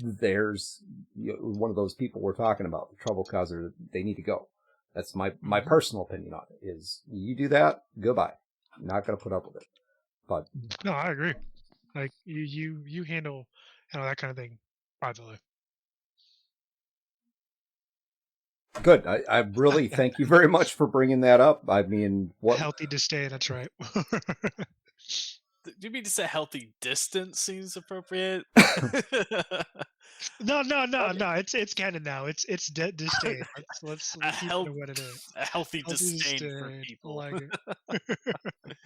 there's one of those people we're talking about, the trouble causer. They need to go. That's my personal opinion on it. Is you do that, goodbye. I'm not going to put up with it. But no, I agree. Like you handle that kind of thing privately. Good. I really thank you very much for bringing that up. I mean, what healthy to stay. That's right. Do you mean to say healthy distance seems appropriate? No, Okay. it's canon now. It's disdain. Let's a keep it health, to what it is. a healthy Healthy disdain for disdain. I people. like it.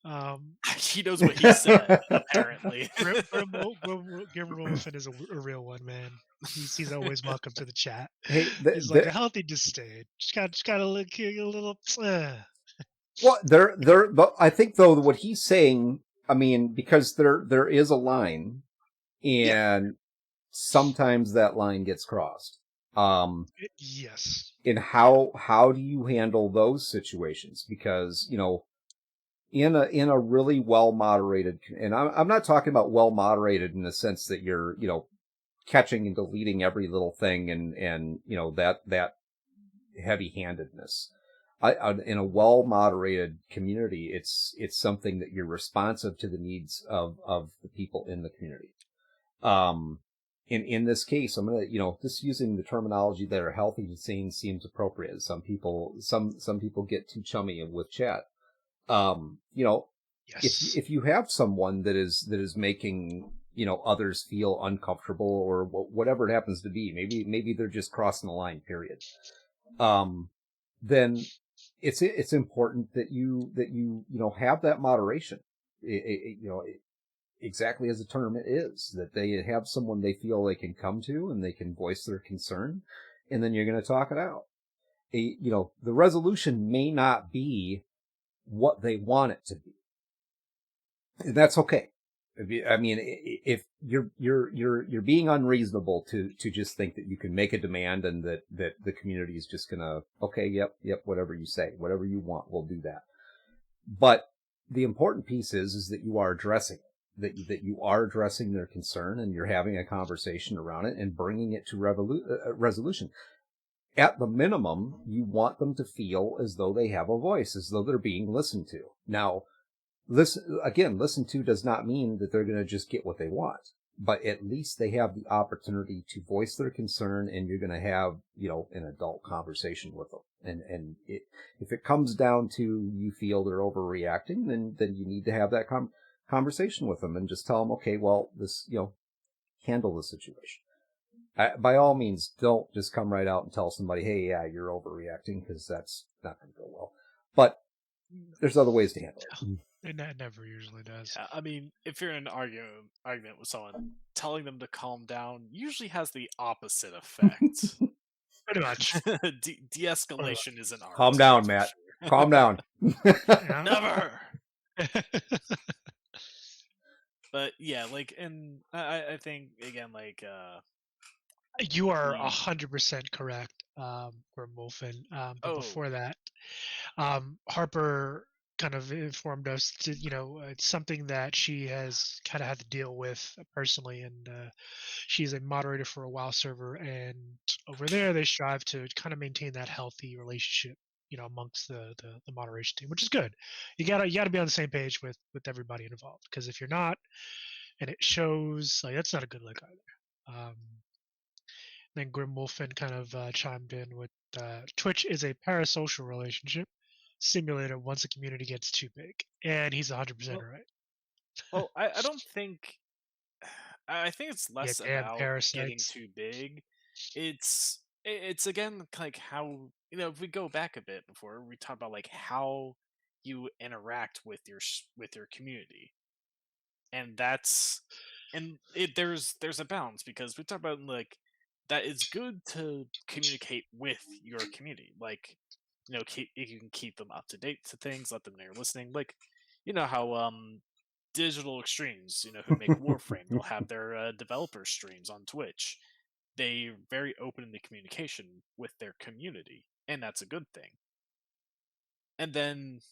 um, He knows what he said, apparently. Grim Wolfen is a real one, man. He's always welcome to the chat. Hey, He's like a healthy disdain. Just gotta look a little. well, but I think though what he's saying, I mean, because there is a line, and sometimes that line gets crossed. Yes. And how do you handle those situations? Because in a really well moderated, and I'm not talking about well moderated in the sense that you're catching and deleting every little thing and that heavy handedness. In a well moderated community, it's something that you're responsive to the needs of the people in the community. In this case, I'm gonna just using the terminology that are healthy and sane seems appropriate. Some people get too chummy with chat. Yes. If you have someone that is making others feel uncomfortable or whatever it happens to be, maybe they're just crossing the line, period. Then it's important that you have that moderation. Exactly as the term is, that they have someone they feel they can come to and they can voice their concern, and then you're going to talk it out. The resolution may not be what they want it to be. And that's okay. I mean, if you're being unreasonable to just think that you can make a demand and that the community is just gonna, okay, yep, whatever you say, whatever you want, we'll do that. But the important piece is that you are addressing it, that you are addressing their concern and you're having a conversation around it and bringing it to resolution. At the minimum, you want them to feel as though they have a voice, as though they're being listened to. Now, listen to does not mean that they're going to just get what they want, but at least they have the opportunity to voice their concern, and you're going to have, an adult conversation with them. And if it comes down to you feel they're overreacting, then you need to have that conversation with them and just tell them, okay, well, this, handle the situation. By all means, don't just come right out and tell somebody, hey, yeah, you're overreacting, because that's not going to go well. But there's other ways to handle it. It never usually does. Yeah, I mean, if you're in an argument with someone, telling them to calm down usually has the opposite effect. Pretty much. De-escalation is an art. Calm down, Matt. Sure. Calm down. Never. But yeah, and I think again, you are 100% correct, Grim Wolfen. But before that, Harper kind of informed us to, it's something that she has kind of had to deal with personally, and she's a moderator for a WoW server, and over there they strive to kind of maintain that healthy relationship, amongst the moderation team, which is good. You gotta be on the same page with everybody involved, because if you're not, and it shows, like, that's not a good look either. Then Grim Wolfen kind of chimed in with Twitch is a parasocial relationship simulator once a community gets too big, and he's 100% right. Well, I don't think. I think it's less about getting too big. It's again like how, if we go back a bit before, we talked about like how you interact with your community, and there's a balance, because we talk about like that it's good to communicate with your community, like you can keep them up to date to things, let them know you're listening, like how Digital Extremes, who make Warframe, they'll have their developer streams on Twitch. They're very open in the communication with their community, and that's a good thing. And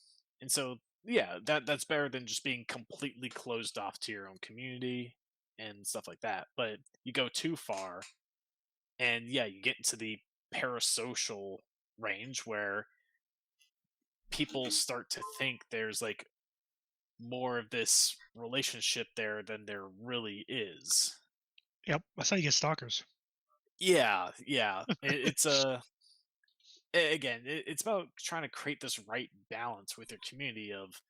so yeah, that's better than just being completely closed off to your own community and stuff like that. But you go too far, and yeah, you get into the parasocial range where people start to think there's like more of this relationship there than there really is. Yep, that's how you get stalkers. Yeah. It's again, it's about trying to create this right balance with your community of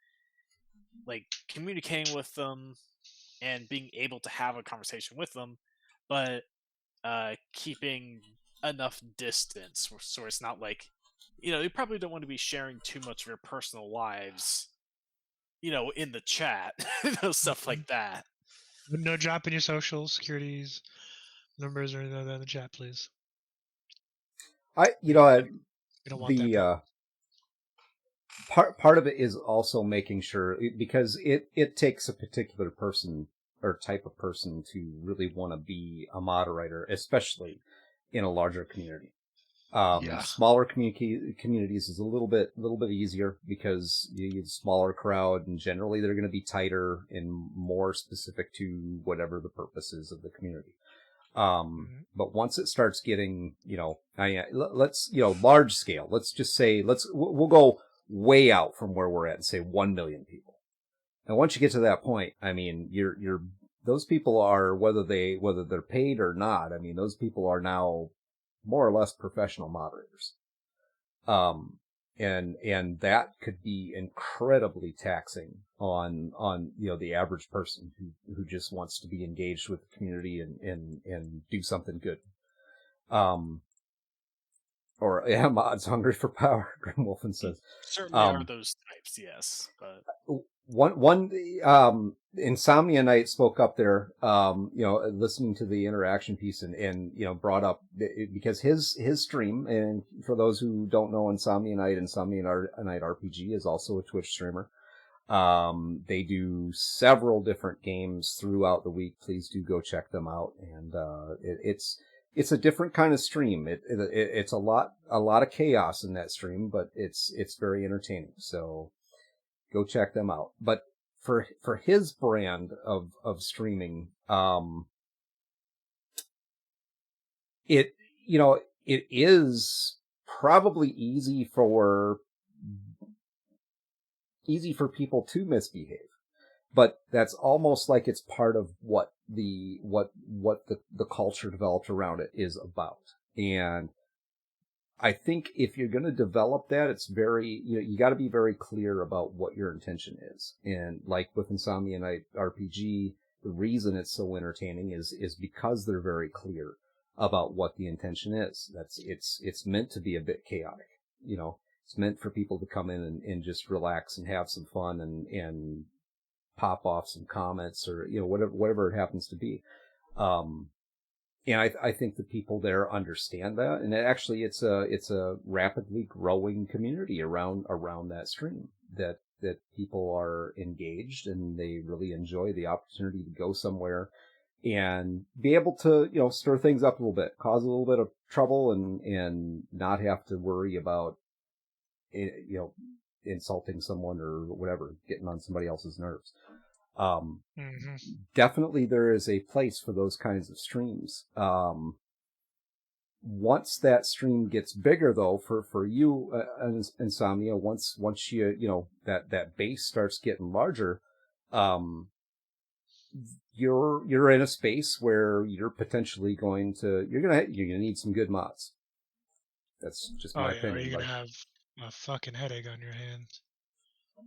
like communicating with them and being able to have a conversation with them, but keeping enough distance so it's not like, you probably don't want to be sharing too much of your personal lives, in the chat, stuff Mhm. like that. No dropping your social securities numbers or anything like that in the chat, please. You know, We don't want that. the part of it is also making sure, because it takes a particular person or type of person to really want to be a moderator, especially in a larger community. Yeah. Smaller communities is a little bit easier because you get a smaller crowd, and generally they're going to be tighter and more specific to whatever the purpose is of the community. Mhm. But once it starts getting, let's, large scale, let's just say, we'll go way out from where we're at and say 1 million people. And once you get to that point, I mean, those people are, whether they're paid or not, I mean, those people are now more or less professional moderators. And that could be incredibly taxing on, the average person who just wants to be engaged with the community and do something good. Or mods hungry for power, Grim Wolfen says. Certainly are those types, yes, but One Insomnia Knight spoke up there, listening to the interaction piece and brought up, because his stream, and for those who don't know, Insomnia Knight RPG is also a Twitch streamer. They do several different games throughout the week. Please do go check them out. And it's a different kind of stream. It's a lot of chaos in that stream, but it's very entertaining. So go check them out. But for his brand of streaming, it is probably easy for people to misbehave, but that's almost like it's part of what the culture developed around it is about. And I think if you're going to develop that, it's very, you got to be very clear about what your intention is. And like with Insomnia Night RPG, the reason it's so entertaining is because they're very clear about what the intention is. It's meant to be a bit chaotic. It's meant for people to come in and just relax and have some fun and pop off some comments or, whatever it happens to be. And I think the people there understand that, and actually it's a rapidly growing community around that stream that people are engaged and they really enjoy the opportunity to go somewhere and be able to, stir things up a little bit, cause a little bit of trouble and not have to worry about, insulting someone or whatever, getting on somebody else's nerves. Definitely there is a place for those kinds of streams. Once that stream gets bigger though, for you, Insomnia, once you, that base starts getting larger, you're in a space where you're potentially you're gonna need some good mods. That's just my opinion. Or you're gonna have a fucking headache on your hands,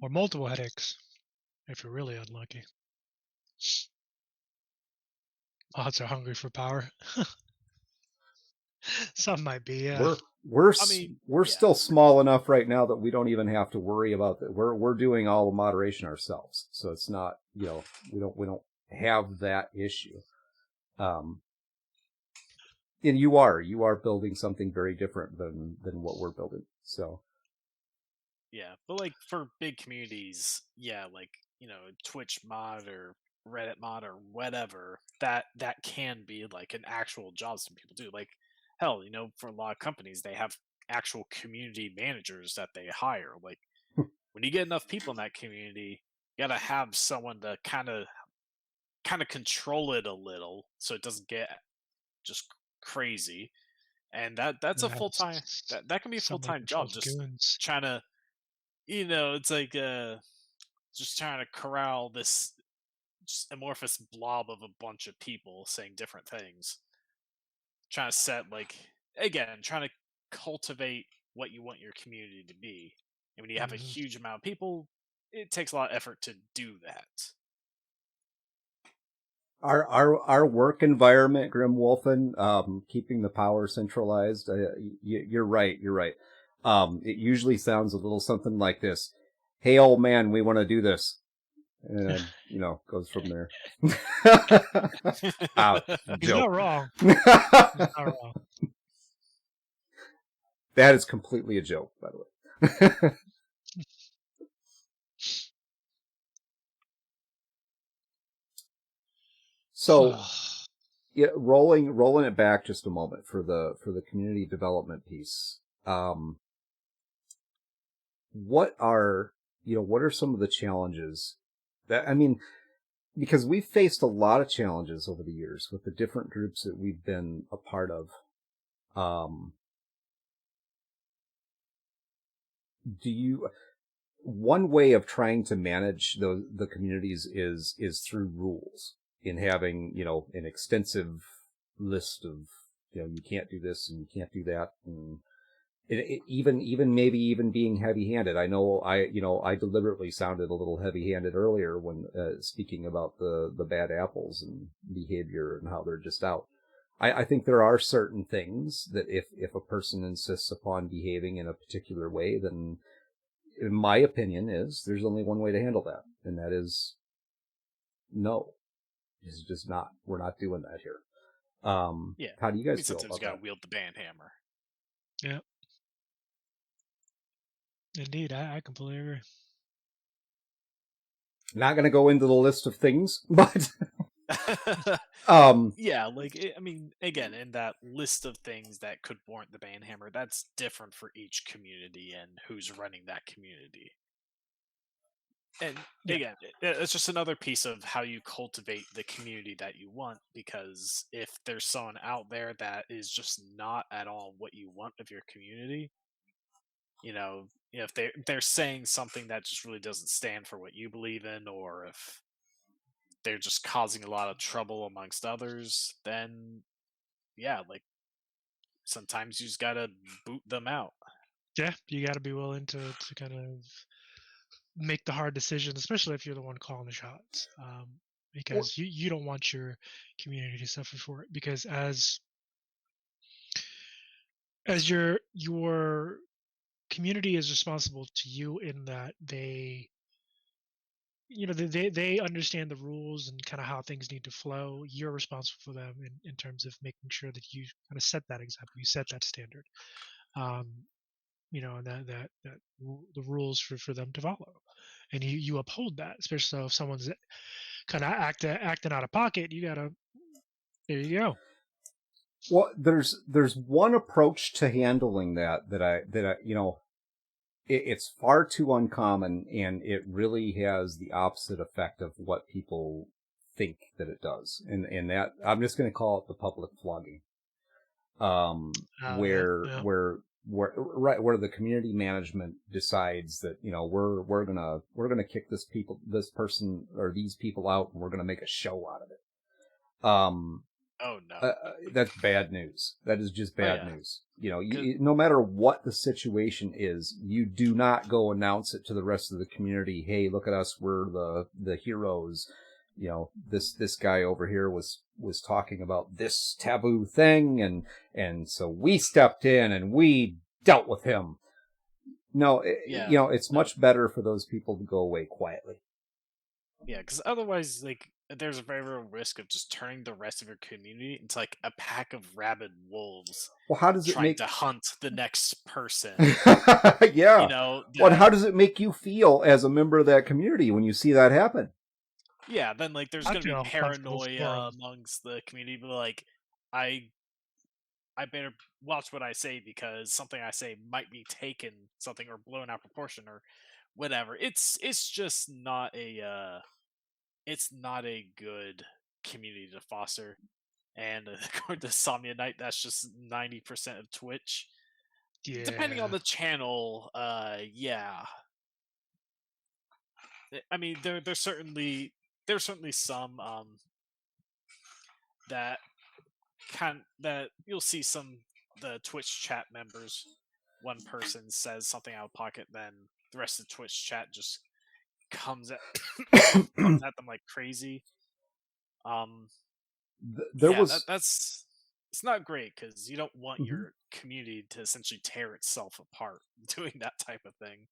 or multiple headaches if you're really unlucky. Mods are hungry for power. Some might be, yeah. We're yeah. still small enough right now that we don't even have to worry about that. We're doing all the moderation ourselves, so it's not, we don't have that issue. And you are building something very different than what we're building. So yeah, but like for big communities, yeah, like Twitch mod or Reddit mod or whatever, that can be like an actual job some people do. Like hell, for a lot of companies they have actual community managers that they hire. Like when you get enough people in that community, you gotta have someone to kind of control it a little so it doesn't get just crazy. And that's a full time that can be a full time job. Just goons. trying to, it's like just trying to corral this just amorphous blob of a bunch of people saying different things. Trying to set trying to cultivate what you want your community to be. And when you have a huge amount of people, it takes a lot of effort to do that. Our work environment, Grim Wolfen, keeping the power centralized. You're right. You're right. It usually sounds a little something like this: "Hey, old man, we want to do this," and then, goes from there. He's Joke. not wrong. He's not wrong. That is completely a joke, by the way. So, yeah, rolling it back just a moment for the community development piece. What are some of the challenges that, because we've faced a lot of challenges over the years with the different groups that we've been a part of. One way of trying to manage the communities is through rules, in having, an extensive list of, you can't do this and you can't do that. And even being heavy-handed. I know I deliberately sounded a little heavy-handed earlier when speaking about the bad apples and behavior and how they're just out. I think there are certain things that if a person insists upon behaving in a particular way, then in my opinion is there's only one way to handle that, and that is no. It's just not. We're not doing that here. Yeah. How do you guys feel sometimes about you gotta that? wield the band hammer. Yeah. Indeed, I completely agree. Not going to go into the list of things, but Yeah, again, in that list of things that could warrant the band hammer, that's different for each community and who's running that community. And Yeah. again, it's just another piece of how you cultivate the community that you want, because if there's someone out there that is just not at all what you want of your community, if they're saying something that just really doesn't stand for what you believe in, or if they're just causing a lot of trouble amongst others, then yeah, sometimes you just gotta boot them out. Yeah, you got to be willing to kind of make the hard decisions, especially if you're the one calling the shots, because you don't want your community to suffer for it. Because as your community is responsible to you in that they they understand the rules and kind of how things need to flow. You're responsible for them in terms of making sure that you kind of set that example, you set that standard, and the rules for them to follow, and you uphold that. Especially so if someone's kind of acting out of pocket, there you go. Well, there's one approach to handling that I it's far too uncommon, and it really has the opposite effect of what people think that it does. And that, I'm just going to call it the public flogging. Where the community management decides that, we're gonna kick this person or these people out, and we're gonna make a show out of it. Oh no, that's bad news. That is just bad news. Good. No matter what the situation is, you do not go announce it to the rest of the community. Hey, look at us. We're the heroes. This guy over here was talking about this taboo thing, and so we stepped in and we dealt with him. No, it's much better for those people to go away quietly. Yeah, because otherwise, there's a very real risk of just turning the rest of your community into a pack of rabid wolves. Well, how does it trying to hunt the next person? Yeah. Well, how does it make you feel as a member of that community when you see that happen? Yeah, then there's gonna be paranoia amongst the community, but I better watch what I say, because something I say might be taken something or blown out of proportion or whatever. It's just not a good community to foster. And according to Somnia Knight, that's just 90% of Twitch. Yeah. Depending on the channel, yeah. I mean, there's certainly some that that you'll see the Twitch chat members. One person says something out of pocket, then the rest of the Twitch chat just comes at comes at them like crazy. Um, There yeah, was that's it's not great because you don't want Mhm. your community to essentially tear itself apart doing that type of thing.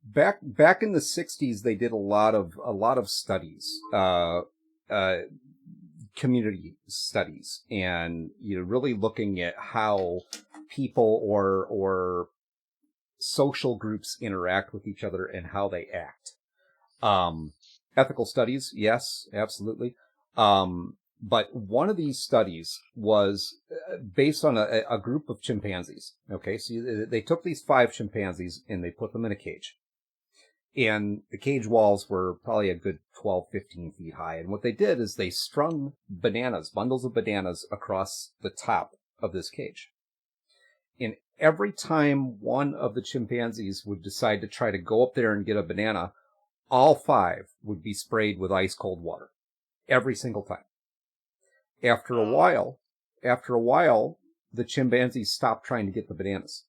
back in the 60s. They did a lot of studies, uh, community studies, and really looking at how people or social groups interact with each other and how they act. Um, Ethical studies, yes, absolutely. But one of these studies was based on a group of chimpanzees. Okay, so they took these 5 chimpanzees and they put them in a cage. And the cage walls were probably a good 12, 15 feet high. And what they did is they strung bundles of bananas across the top of this cage. And every time one of the chimpanzees would decide to try to go up there and get a banana, all 5 would be sprayed with ice cold water every single time. After a Oh, while, the chimpanzees stopped trying to get the bananas.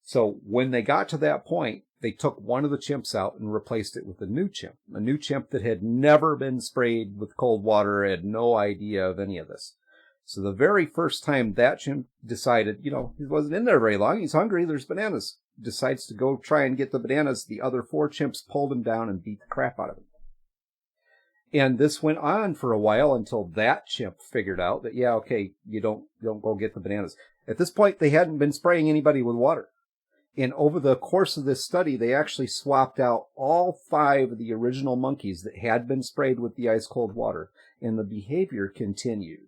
So when they got to that point, they took one of the chimps out and replaced it with a new chimp that had never been sprayed with cold water, had no idea of any of this. So the very first time that chimp decided, he wasn't in there very long, he's hungry, there's bananas, decides to go try and get the bananas, the other 4 chimps pulled him down and beat the crap out of him. And this went on for a while until that chimp figured out that, yeah, okay, you don't go get the bananas. At this point, they hadn't been spraying anybody with water. And over the course of this study, they actually swapped out all 5 of the original monkeys that had been sprayed with the ice cold water. And the behavior continued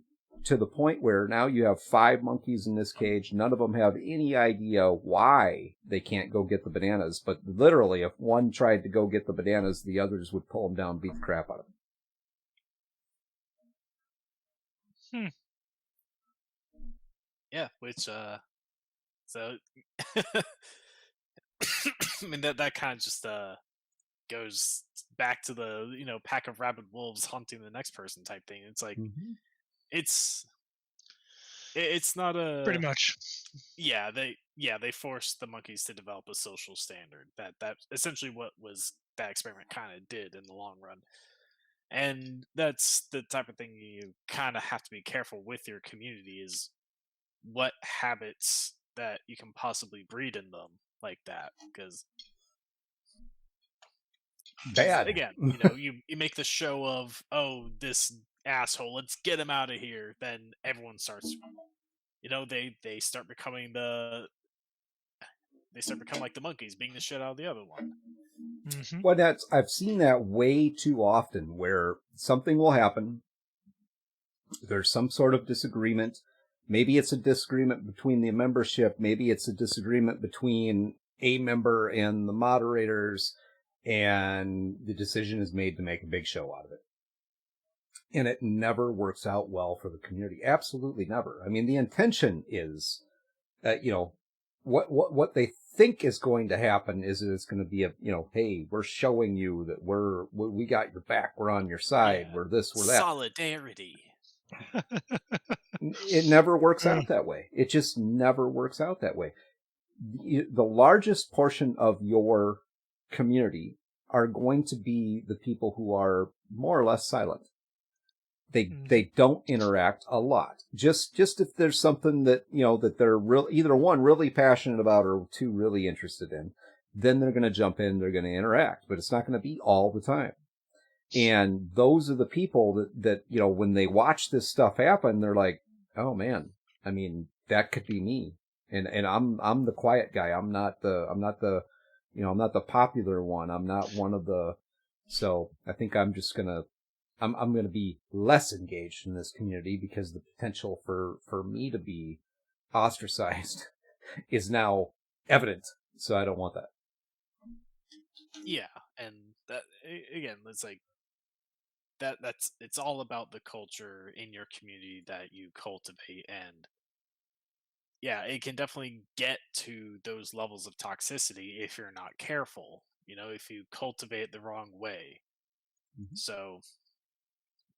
to the point where now you have 5 monkeys in this cage. None of them have any idea why they can't go get the bananas. But literally, if one tried to go get the bananas, the others would pull them down and beat the crap out of them. Hmm. yeah, which so I mean that kind of just goes back to the pack of rabid wolves hunting the next person type thing. It's like Mm-hmm. it's it's not Pretty a much. they forced the monkeys to develop a social standard. That essentially what was that experiment kind of did in the long run. And that's the type of thing you kind of have to be careful with your community is what habits that you can possibly breed in them like that because Bad. again you make the show of, oh, this asshole, let's get him out of here, then everyone starts they start becoming like the monkeys being the shit out of the other one. Hmm. Well, I've seen that way too often where something will happen. There's some sort of disagreement. Maybe it's a disagreement between the membership. Maybe it's a disagreement between a member and the moderators. And the decision is made to make a big show out of it. And it never works out well for the community. Absolutely never. I mean, the intention is, what they think is going to happen is that it's going to be hey, we're showing you that we got your back, we're on your side, Yeah, we're this, we're that. solidarity. It never works out that way. It just never works out that way. The largest portion of your community are going to be the people who are more or less silent. They don't interact a lot. Just if there's something that that they're either one really passionate about or 2 really interested in, then they're going to jump in. They're going to interact, but it's not going to be all the time. And those are the people that when they watch this stuff happen, they're like, oh man, I mean, that could be me. And I'm the quiet guy. I'm not the I'm not the popular one. I'm not one of the. So I think I'm just gonna. I'm going to be less engaged in this community because the potential for me to be ostracized is now evident. So I don't want that. Yeah, and that again, it's like that's it's all about the culture in your community that you cultivate, and yeah, it can definitely get to those levels of toxicity if you're not careful, if you cultivate it the wrong way. Mm-hmm. So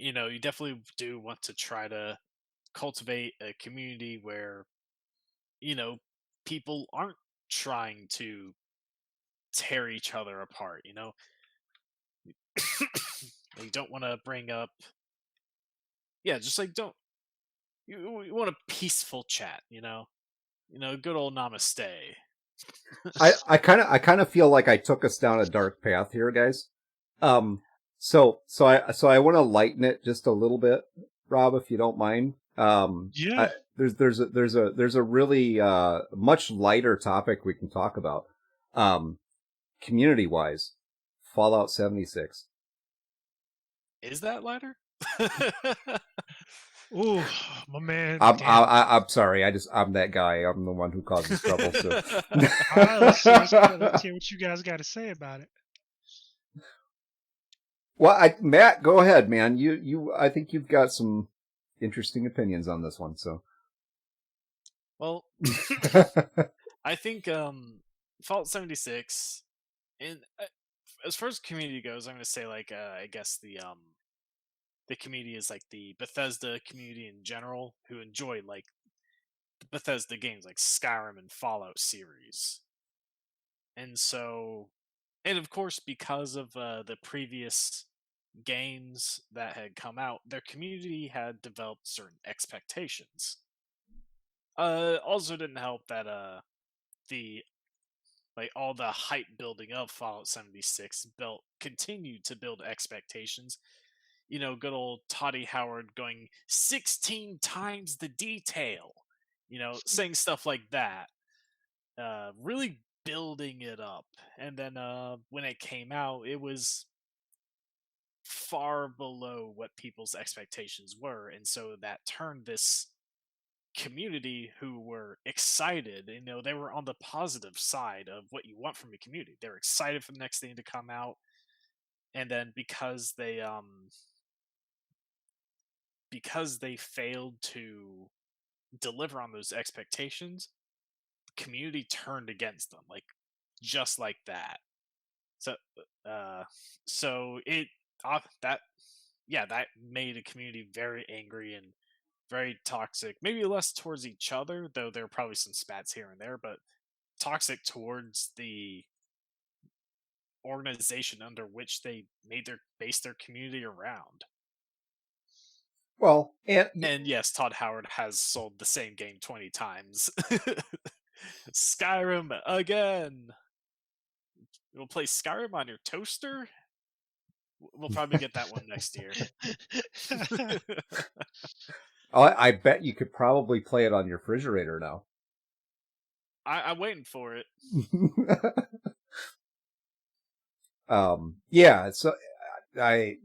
you definitely do want to try to cultivate a community where people aren't trying to tear each other apart. you don't want to bring up, just like don't you want a peaceful chat, good old namaste. I kind of feel like I took us down a dark path here, guys. So I want to lighten it just a little bit, Rob, if you don't mind. Yeah. There's a really much lighter topic we can talk about. Community wise, Fallout 76. Is that lighter? Ooh, my man. I'm sorry. I'm that guy. I'm the one who causes trouble. So. All right, let's hear what you guys got to say about it. Well, Matt, go ahead, man. I think you've got some interesting opinions on this one. So. Well, I think Fallout 76, and as far as community goes, I'm going to say I guess the community is like the Bethesda community in general, who enjoy like the Bethesda games like Skyrim and Fallout series. And so, and of course, because of the previous games that had come out, their community had developed certain expectations. Also didn't help that the all the hype building of Fallout 76 continued to build expectations. Good old Toddy Howard going 16 times the detail, saying stuff like that, really building it up. And then when it came out, it was far below what people's expectations were. And so that turned this community who were excited, they were on the positive side of what you want from a community. They're excited for the next thing to come out. And then because they failed to deliver on those expectations, the community turned against them, just like that. So it that made a community very angry and very toxic. Maybe less towards each other, though there are probably some spats here and there, but toxic towards the organization under which they based their community around. Well, and yes, Todd Howard has sold the same game 20 times. Skyrim again. We'll play Skyrim on your toaster. We'll probably get that one next year. I bet you could probably play it on your refrigerator now. I'm waiting for it. Yeah. So I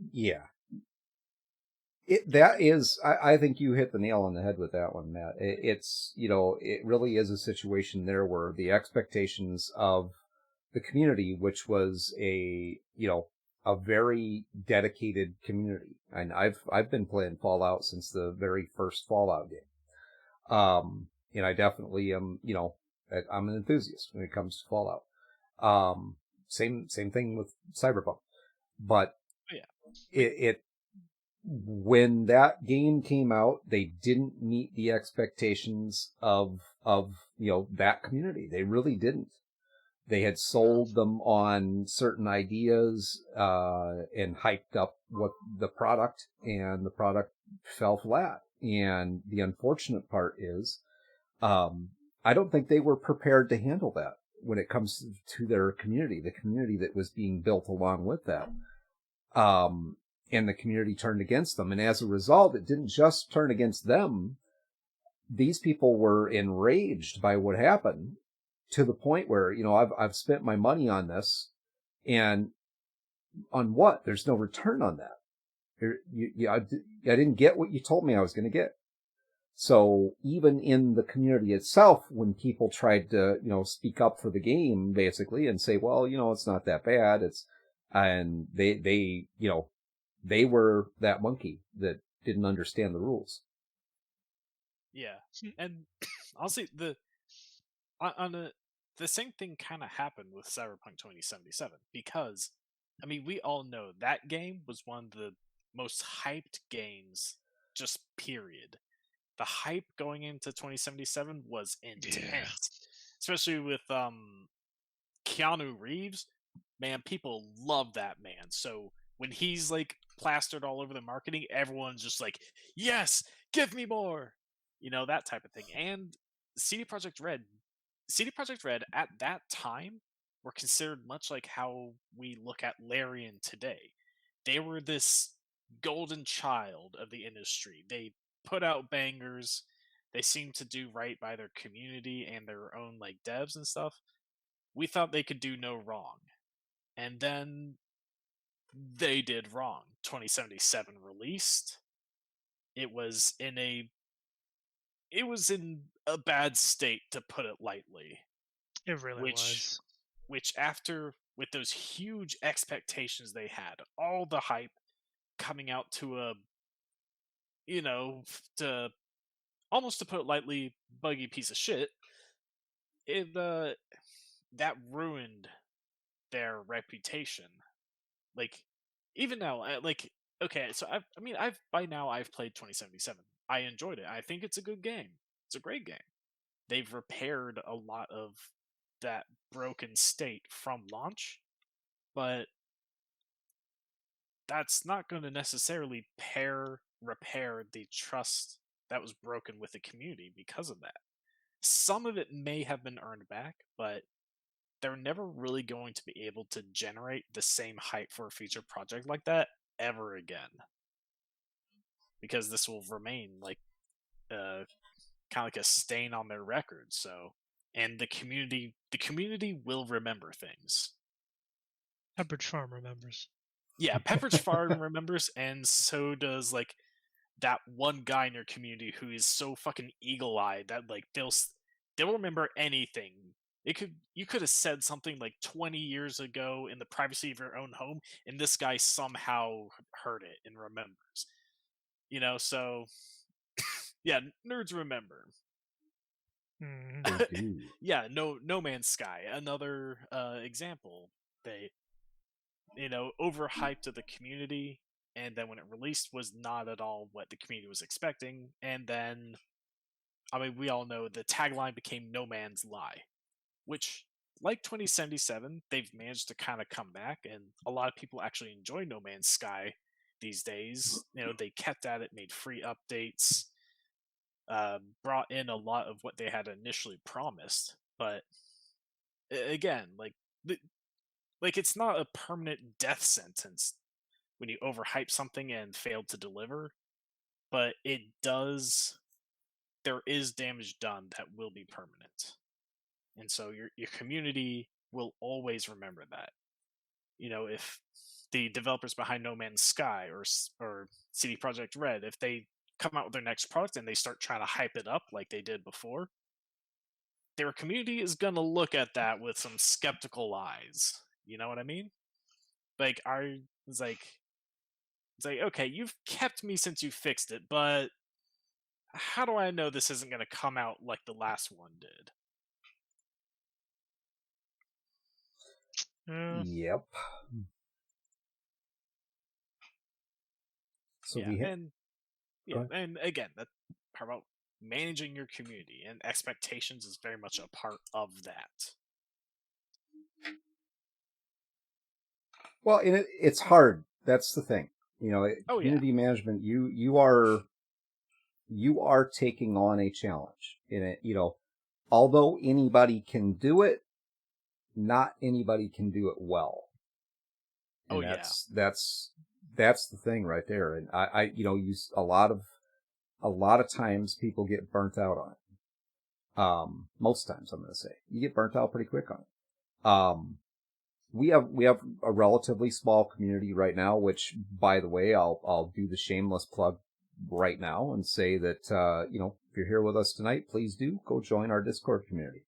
think you hit the nail on the head with that one, Matt. It's it really is a situation there where the expectations of the community, which was a very dedicated community, and I've been playing Fallout since the very first Fallout game, and I definitely am I'm an enthusiast when it comes to Fallout. Same thing with Cyberpunk, but it when that game came out, they didn't meet the expectations of that community. They really didn't. They had sold them on certain ideas and hyped up what the product, and the product fell flat. And the unfortunate part is, I don't think they were prepared to handle that when it comes to their community, the community that was being built along with that. And the community turned against them. And as a result, it didn't just turn against them. These people were enraged by what happened, to the point where, I've spent my money on this, and on what? There's no return on that. I didn't get what you told me I was going to get. So even in the community itself, when people tried to, speak up for the game, basically, and say, well, it's not that bad. And they were that monkey that didn't understand the rules. Yeah. And honestly, the same thing kind of happened with Cyberpunk 2077, because we all know that game was one of the most hyped games, just period. The hype going into 2077 was intense, especially with Keanu Reeves. Man, people love that man. So when he's like plastered all over the marketing, everyone's just like, yes, give me more, that type of thing. And CD Projekt Red at that time were considered much like how we look at Larian today. They were this golden child of the industry. They put out bangers. They seemed to do right by their community and their own like devs and stuff. We thought they could do no wrong. And then they did wrong. 2077 released. It was in a bad state, to put it lightly. It really was. Which after, with those huge expectations they had, all the hype coming out to a, to almost, to put it lightly, buggy piece of shit, that ruined their reputation. Like, even now, okay, so I've played 2077. I enjoyed it. I think it's a good game. It's a great game. They've repaired a lot of that broken state from launch, but that's not going to necessarily repair the trust that was broken with the community because of that. Some of it may have been earned back, but they're never really going to be able to generate the same hype for a future project like that ever again, because this will remain like kind of like a stain on their record. So, and the community will remember things. Pepperidge Farm remembers. Yeah, Pepperidge Farm remembers, and so does like that one guy in your community who is so fucking eagle-eyed that like they'll remember anything. You could have said something like 20 years ago in the privacy of your own home, and this guy somehow heard it and remembers. So yeah, nerds remember. Yeah, No Man's Sky, another example. They overhyped to the community, and then when it released was not at all what the community was expecting. And then, we all know the tagline became No Man's Lie, which, like 2077, they've managed to kind of come back, and a lot of people actually enjoy No Man's Sky these days. They kept at it, made free updates, brought in a lot of what they had initially promised. But again, it's not a permanent death sentence when you overhype something and fail to deliver, but there is damage done that will be permanent. And so your community will always remember that. If the developers behind No Man's Sky or CD Projekt Red, if they come out with their next product and they start trying to hype it up like they did before, their community is going to look at that with some skeptical eyes. You know what I mean? It's like, okay, you've kept me since you fixed it, but how do I know this isn't going to come out like the last one did? Yep. So and again, that part about managing your community and expectations is very much a part of that. Well, and it's hard. That's the thing. Community Yeah. management. You are taking on a challenge in it. Although anybody can do it, not anybody can do it well. And that's the thing right there. And I use a lot of times people get burnt out on it. Most times I'm going to say you get burnt out pretty quick on it. We have a relatively small community right now, which, by the way, I'll do the shameless plug right now and say that if you're here with us tonight, please do go join our Discord community.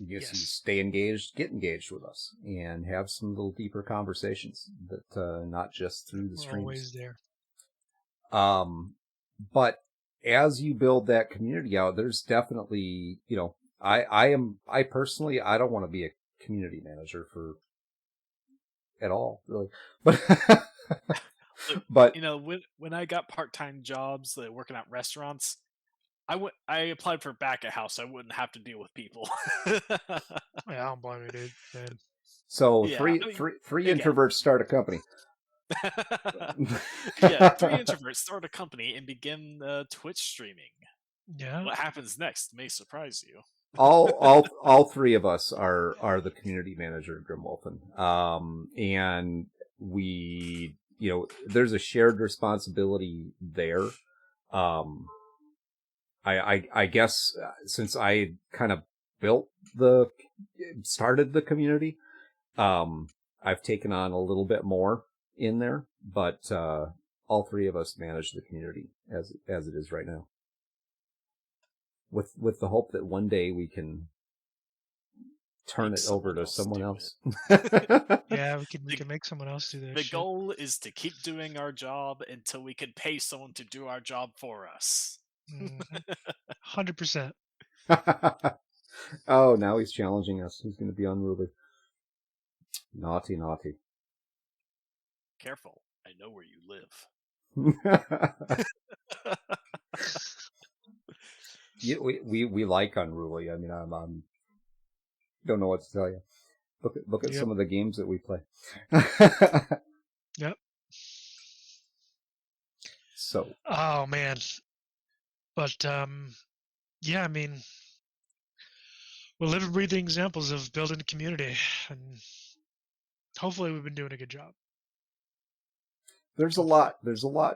You stay engaged, get engaged with us, and have some little deeper conversations that I just through the streams. Always there. But as you build that community out, there's definitely, I personally, I don't want to be a community manager at all, really. But when I got part-time jobs working at restaurants, I applied for back at house so I wouldn't have to deal with people. Yeah, I don't blame you, dude. Man. So Yeah, three I mean, three again. introverts start a company. Yeah, 3 introverts start a company and begin Twitch streaming. Yeah. What happens next may surprise you. all three of us are the community manager at Grimwolfen. And we, there's a shared responsibility there. I guess since I kind of started the community, I've taken on a little bit more in there, but all three of us manage the community as it is right now, with the hope that one day we can turn Make it over someone to else someone do else. Yeah, we can make someone else do that The shit. goal is to keep doing our job until we can pay someone to do our job for us. 100%. Oh, now he's challenging us. He's going to be unruly. Naughty. Careful, I know where you live. we like unruly. I mean, I'm don't know what to tell you. Look at Yep. some of the games that we play. Yep. So, Oh man. But yeah, I mean, we're living, breathing examples of building a community, and hopefully we've been doing a good job. there's a lot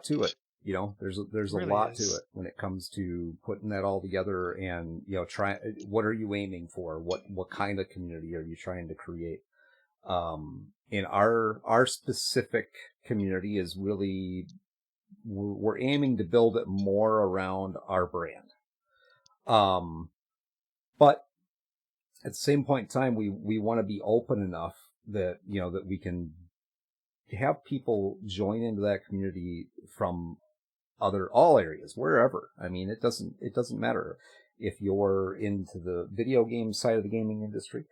to it. There's a Really lot is. to it when it comes to putting that all together and, what are you aiming for? What kind of community are you trying to create? In our specific community is really, we're aiming to build it more around our brand. But at the same point in time, we want to be open enough that, that we can have people join into that community from all areas, wherever. I mean, it doesn't matter if you're into the video game side of the gaming industry,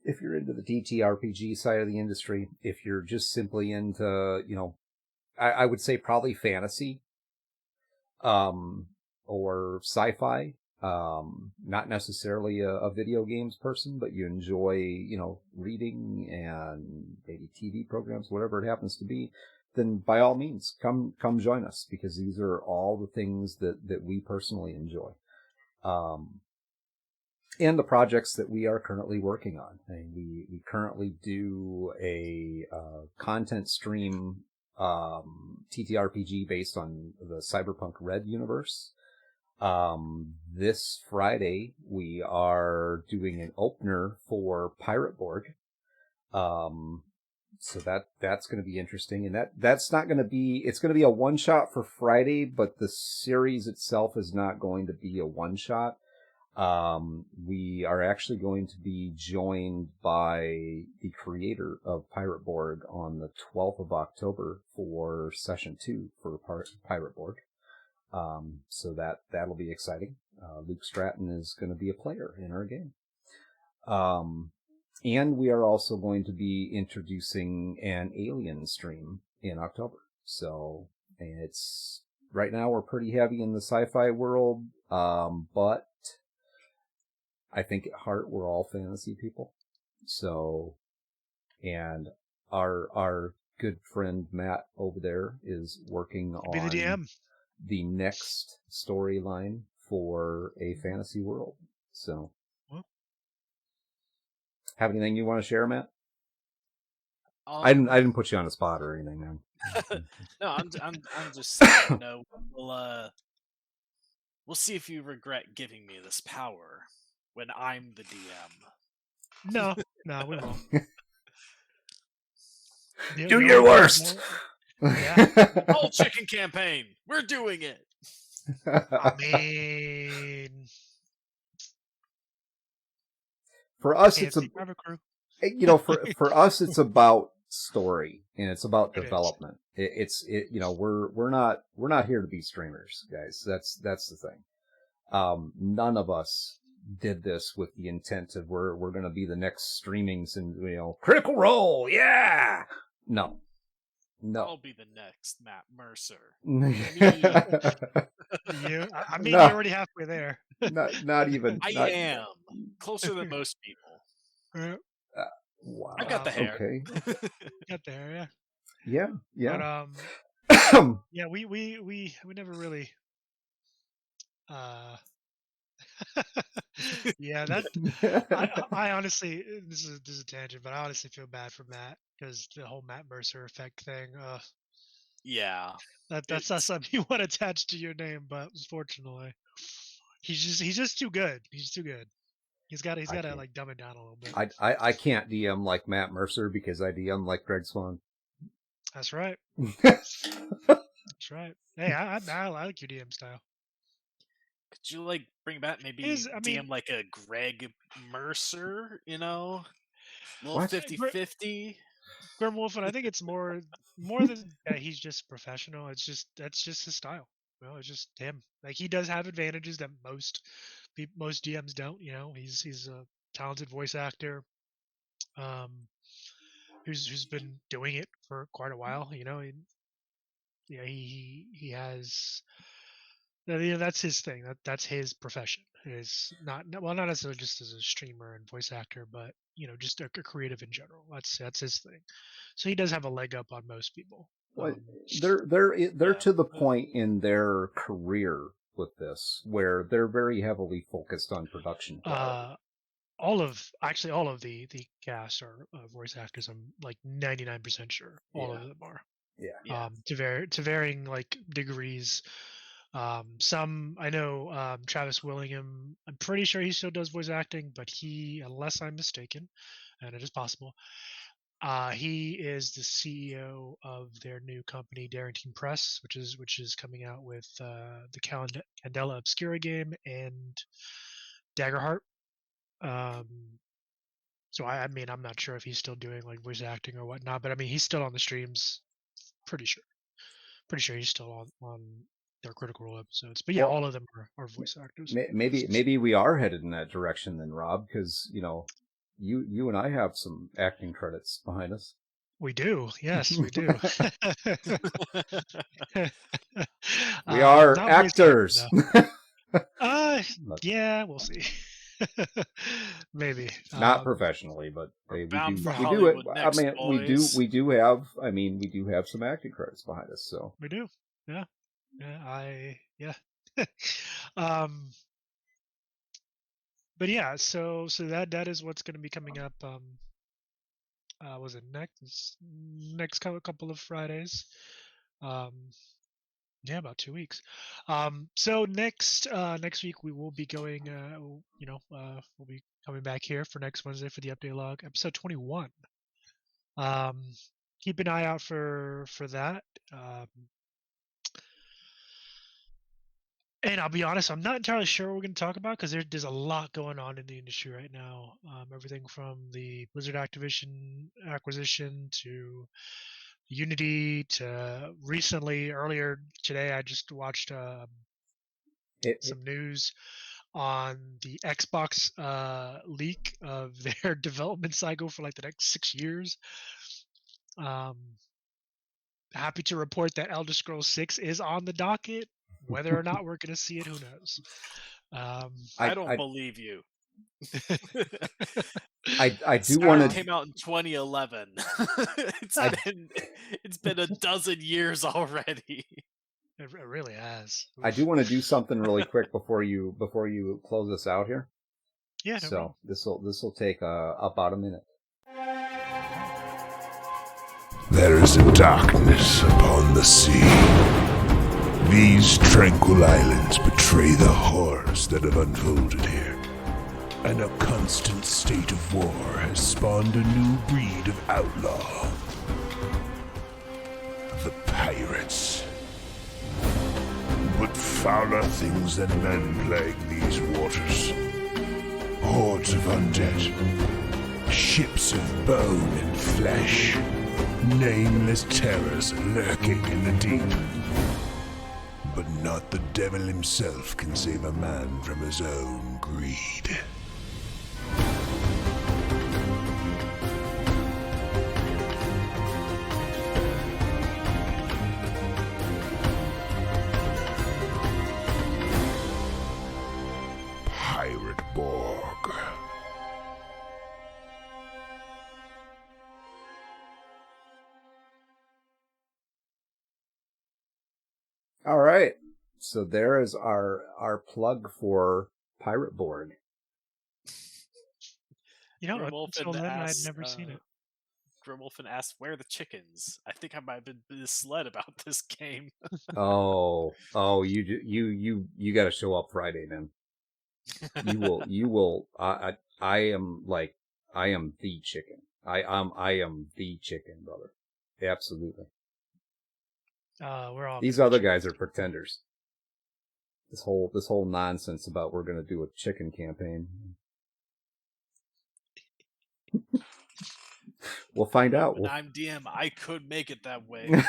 if you're into the TTRPG side of the industry, if you're just simply into, I would say probably fantasy, or sci-fi, not necessarily a video games person, but you enjoy, reading and maybe TV programs, whatever it happens to be, then by all means, come join us, because these are all the things that we personally enjoy. And the projects that we are currently working on. And we currently do a content stream, TTRPG based on the Cyberpunk Red universe. This Friday, we are doing an opener for Pirate Borg. So that's going to be interesting. And that's not going to be, it's going to be a one shot for Friday, but the series itself is not going to be a one shot. We are actually going to be joined by the creator of Pirate Borg on the 12th of October for session 2 for Pirate Borg. So that'll be exciting. Luke Stratton is going to be a player in our game. And we are also going to be introducing an Alien stream in October. So right now we're pretty heavy in the sci-fi world. But I think at heart we're all fantasy people. So, and our good friend Matt over there is working Be the on DM. the next storyline for a fantasy world. So, have anything you want to share, Matt? I didn't put you on the spot or anything, man. No, I'm just saying, we'll see if you regret giving me this power when I'm the DM. No, we won't. Do your worst. Yeah. Whole chicken campaign. We're doing it. I mean, for us, it's it's crew. for us, it's about story and it's about It development. We're not here to be streamers, guys. That's the thing. None of us did this with the intent of we're going to be the next streamings and Critical Role, yeah. No. I'll be the next Matt Mercer. You No. you're already halfway there. not even. I am closer than most people. Wow. I've got the hair. Okay. Got there, Yeah. yeah. Yeah. But yeah, we never really. Yeah, that I honestly, this is a tangent, but I honestly feel bad for Matt because the whole Matt Mercer effect thing. Yeah. That's not something you want attached to your name, but unfortunately, he's just too good. He's too good. He's got to can't. like dumb it down a little bit. I can't DM like Matt Mercer because I DM like Greg Swan. That's right. That's right. Hey, I like your DM style. Could you like bring back maybe DM like a Greg Mercer, you know? Little What? 50-50? Grimwolfen, I think it's more than that. He's just professional. That's just his style. Well, it's just him. Like he does have advantages that most DMs don't. You know, he's a talented voice actor, who's been doing it for quite a while. You know, he has. You know, that's his thing. That's his profession. Is not necessarily just as a streamer and voice actor, but you know, just a creative in general. That's his thing. So he does have a leg up on most people. Well, they're to the point in their career with this where they're very heavily focused on production quality. All of the cast are voice actors. I'm like 99% sure all of them are. Yeah. To varying like degrees. Some I know Travis Willingham. I'm pretty sure he still does voice acting, but he, unless I'm mistaken, and it is possible, he is the CEO of their new company, Darrington Press, which is coming out with the Candela Obscura game and Daggerheart. So I mean, I'm not sure if he's still doing like voice acting or whatnot, but I mean, he's still on the streams. Pretty sure he's still on their Critical Role episodes. But yeah, all of them are voice actors. Maybe we are headed in that direction then, Rob, because you know, you and I have some acting credits behind us. We do, yes, we do. We are actors. Yeah, we'll see. Maybe not professionally, but we do it. We do have some acting credits behind us. So we do, yeah. But yeah, so that is what's going to be coming up. Was it next couple of Fridays? Yeah, about 2 weeks. So next week we will be going. We'll be coming back here for next Wednesday for the update log, episode 21. Keep an eye out for that. And I'll be honest, I'm not entirely sure what we're going to talk about because there's a lot going on in the industry right now. Everything from the Blizzard Activision acquisition to Unity to earlier today, I just watched some news on the Xbox leak of their development cycle for like the next 6 years. Happy to report that Elder Scrolls 6 is on the docket. Whether or not we're going to see it, who knows? I don't believe you. I do want to. Came out in 2011. It's been a dozen years already. It really has. I do want to do something really quick before you close us out here. Yeah. So this will take about a minute. There is a darkness upon the sea. These tranquil islands betray the horrors that have unfolded here. And a constant state of war has spawned a new breed of outlaw. The pirates. But fouler things than men plague these waters. Hordes of undead. Ships of bone and flesh. Nameless terrors lurking in the deep. But not the devil himself can save a man from his own greed. Pirate Borg. All right. So there is our plug for Pirate Board. Until then, I'd never seen it. Grimwolfen asks, "Where are the chickens? I think I might have been misled about this game." Oh, you got to show up Friday, man. You will. I am the chicken. I am the chicken, brother. Absolutely. We're all These other guys are pretenders. This whole nonsense about we're gonna do a chicken campaign. We'll find out. When I'm DM, I could make it that way.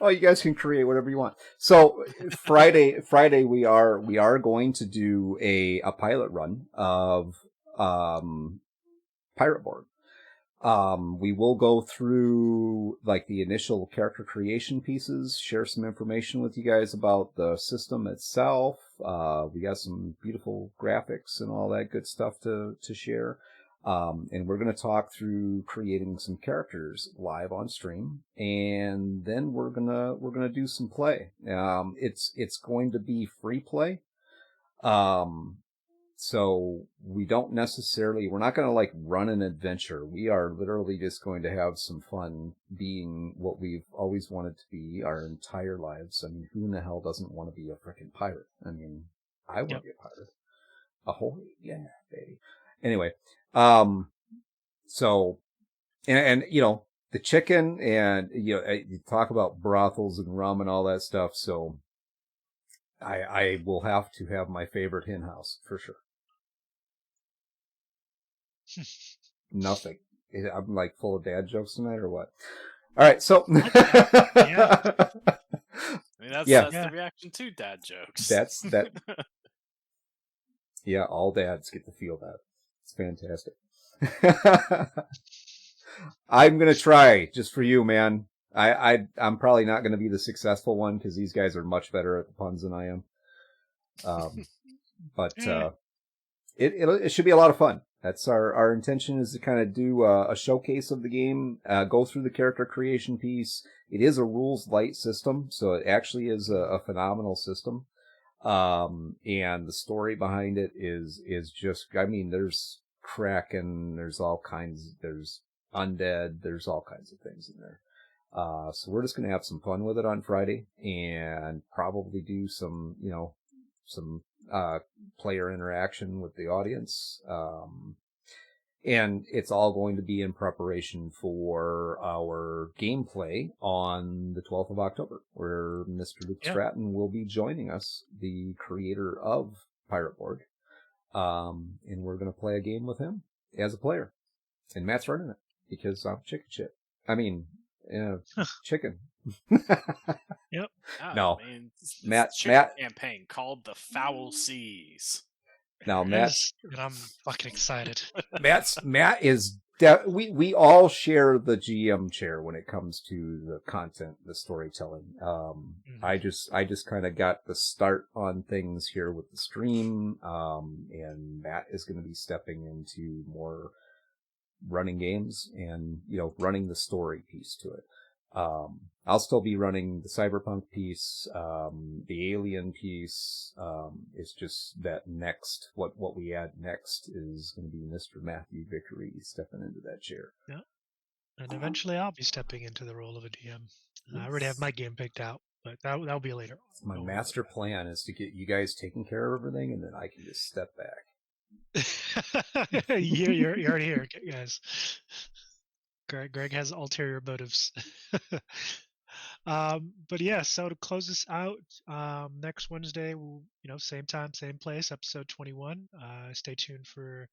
Oh, you guys can create whatever you want. So Friday we are going to do a pilot run of Pirate Board. We will go through like the initial character creation pieces, share some information with you guys about the system itself. We got some beautiful graphics and all that good stuff to share. And we're going to talk through creating some characters live on stream, and then we're gonna do some play. It's going to be free play. So we're not going to like run an adventure. We are literally just going to have some fun being what we've always wanted to be our entire lives. I mean, who in the hell doesn't want to be a freaking pirate? I mean, I want to be a pirate. Ahoy, yeah, baby. Anyway, so, and you know, the chicken and, you know, you talk about brothels and rum and all that stuff. So I will have to have my favorite hen house for sure. Nothing. I'm like full of dad jokes tonight or what? All right. So, Yeah. I mean, that's the reaction to dad jokes. That's that. Yeah. All dads get to feel that. It's fantastic. I'm going to try just for you, man. I'm probably not going to be the successful one because these guys are much better at the puns than I am. But it should be a lot of fun. That's our intention, is to kind of do a showcase of the game, go through the character creation piece. It is a rules light system, so it actually is a phenomenal system. And the story behind it is just, I mean, there's Kraken, there's undead, there's all kinds of things in there. So we're just going to have some fun with it on Friday and probably do some player interaction with the audience. And it's all going to be in preparation for our gameplay on the 12th of October, where Mr. Luke Stratton will be joining us, the creator of Pirate Board. And we're going to play a game with him as a player. And Matt's running it because I'm chicken shit. I mean, chicken. Yep. No, man, Matt campaign called the Foul Seas. Now, Matt, and I'm fucking excited. Matt is. We all share the GM chair when it comes to the content, the storytelling. I just kind of got the start on things here with the stream, and Matt is going to be stepping into more running games and, you know, running the story piece to it. I'll still be running the cyberpunk piece, the alien piece. It's just that next, what we add next is going to be Mr. Matthew Vickery stepping into that chair. Yeah. And eventually I'll be stepping into the role of a DM. I already have my game picked out, but that'll be later. My master plan is to get you guys taking care of everything, and then I can just step back. You're already here, guys. Greg has ulterior motives. But yeah, so to close this out, next Wednesday, same time, same place, episode 21. Stay tuned for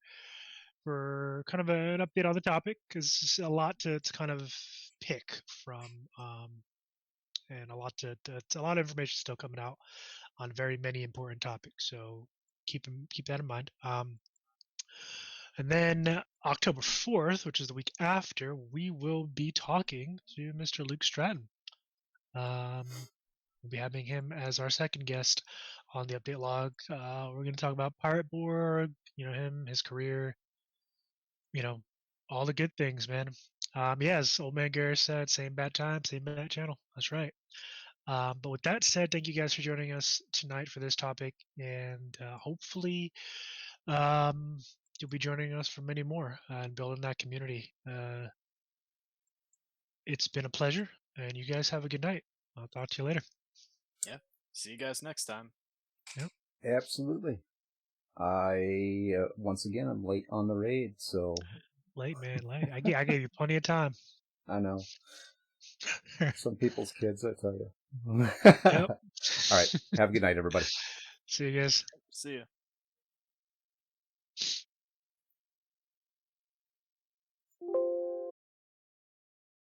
kind of an update on the topic, because there's a lot to kind of pick from, and a lot of information still coming out on very many important topics. So keep that in mind. And then October 4th, which is the week after, we will be talking to Mr. Luke Stratton. We'll be having him as our second guest on the update log. We're going to talk about Pirate Board, him, his career, all the good things, man. As Old Man Garrett said, same bad time, same bad channel. That's right. But with that said, thank you guys for joining us tonight for this topic, and hopefully you'll be joining us for many more and building that community. It's been a pleasure, and you guys have a good night. I'll talk to you later. Yeah. See you guys next time. Absolutely. I once again I'm late on the raid, so Late, man, late. I gave you plenty of time. I know some people's kids. I tell you. Yep. All right. Have a good night, everybody. See you guys. See ya.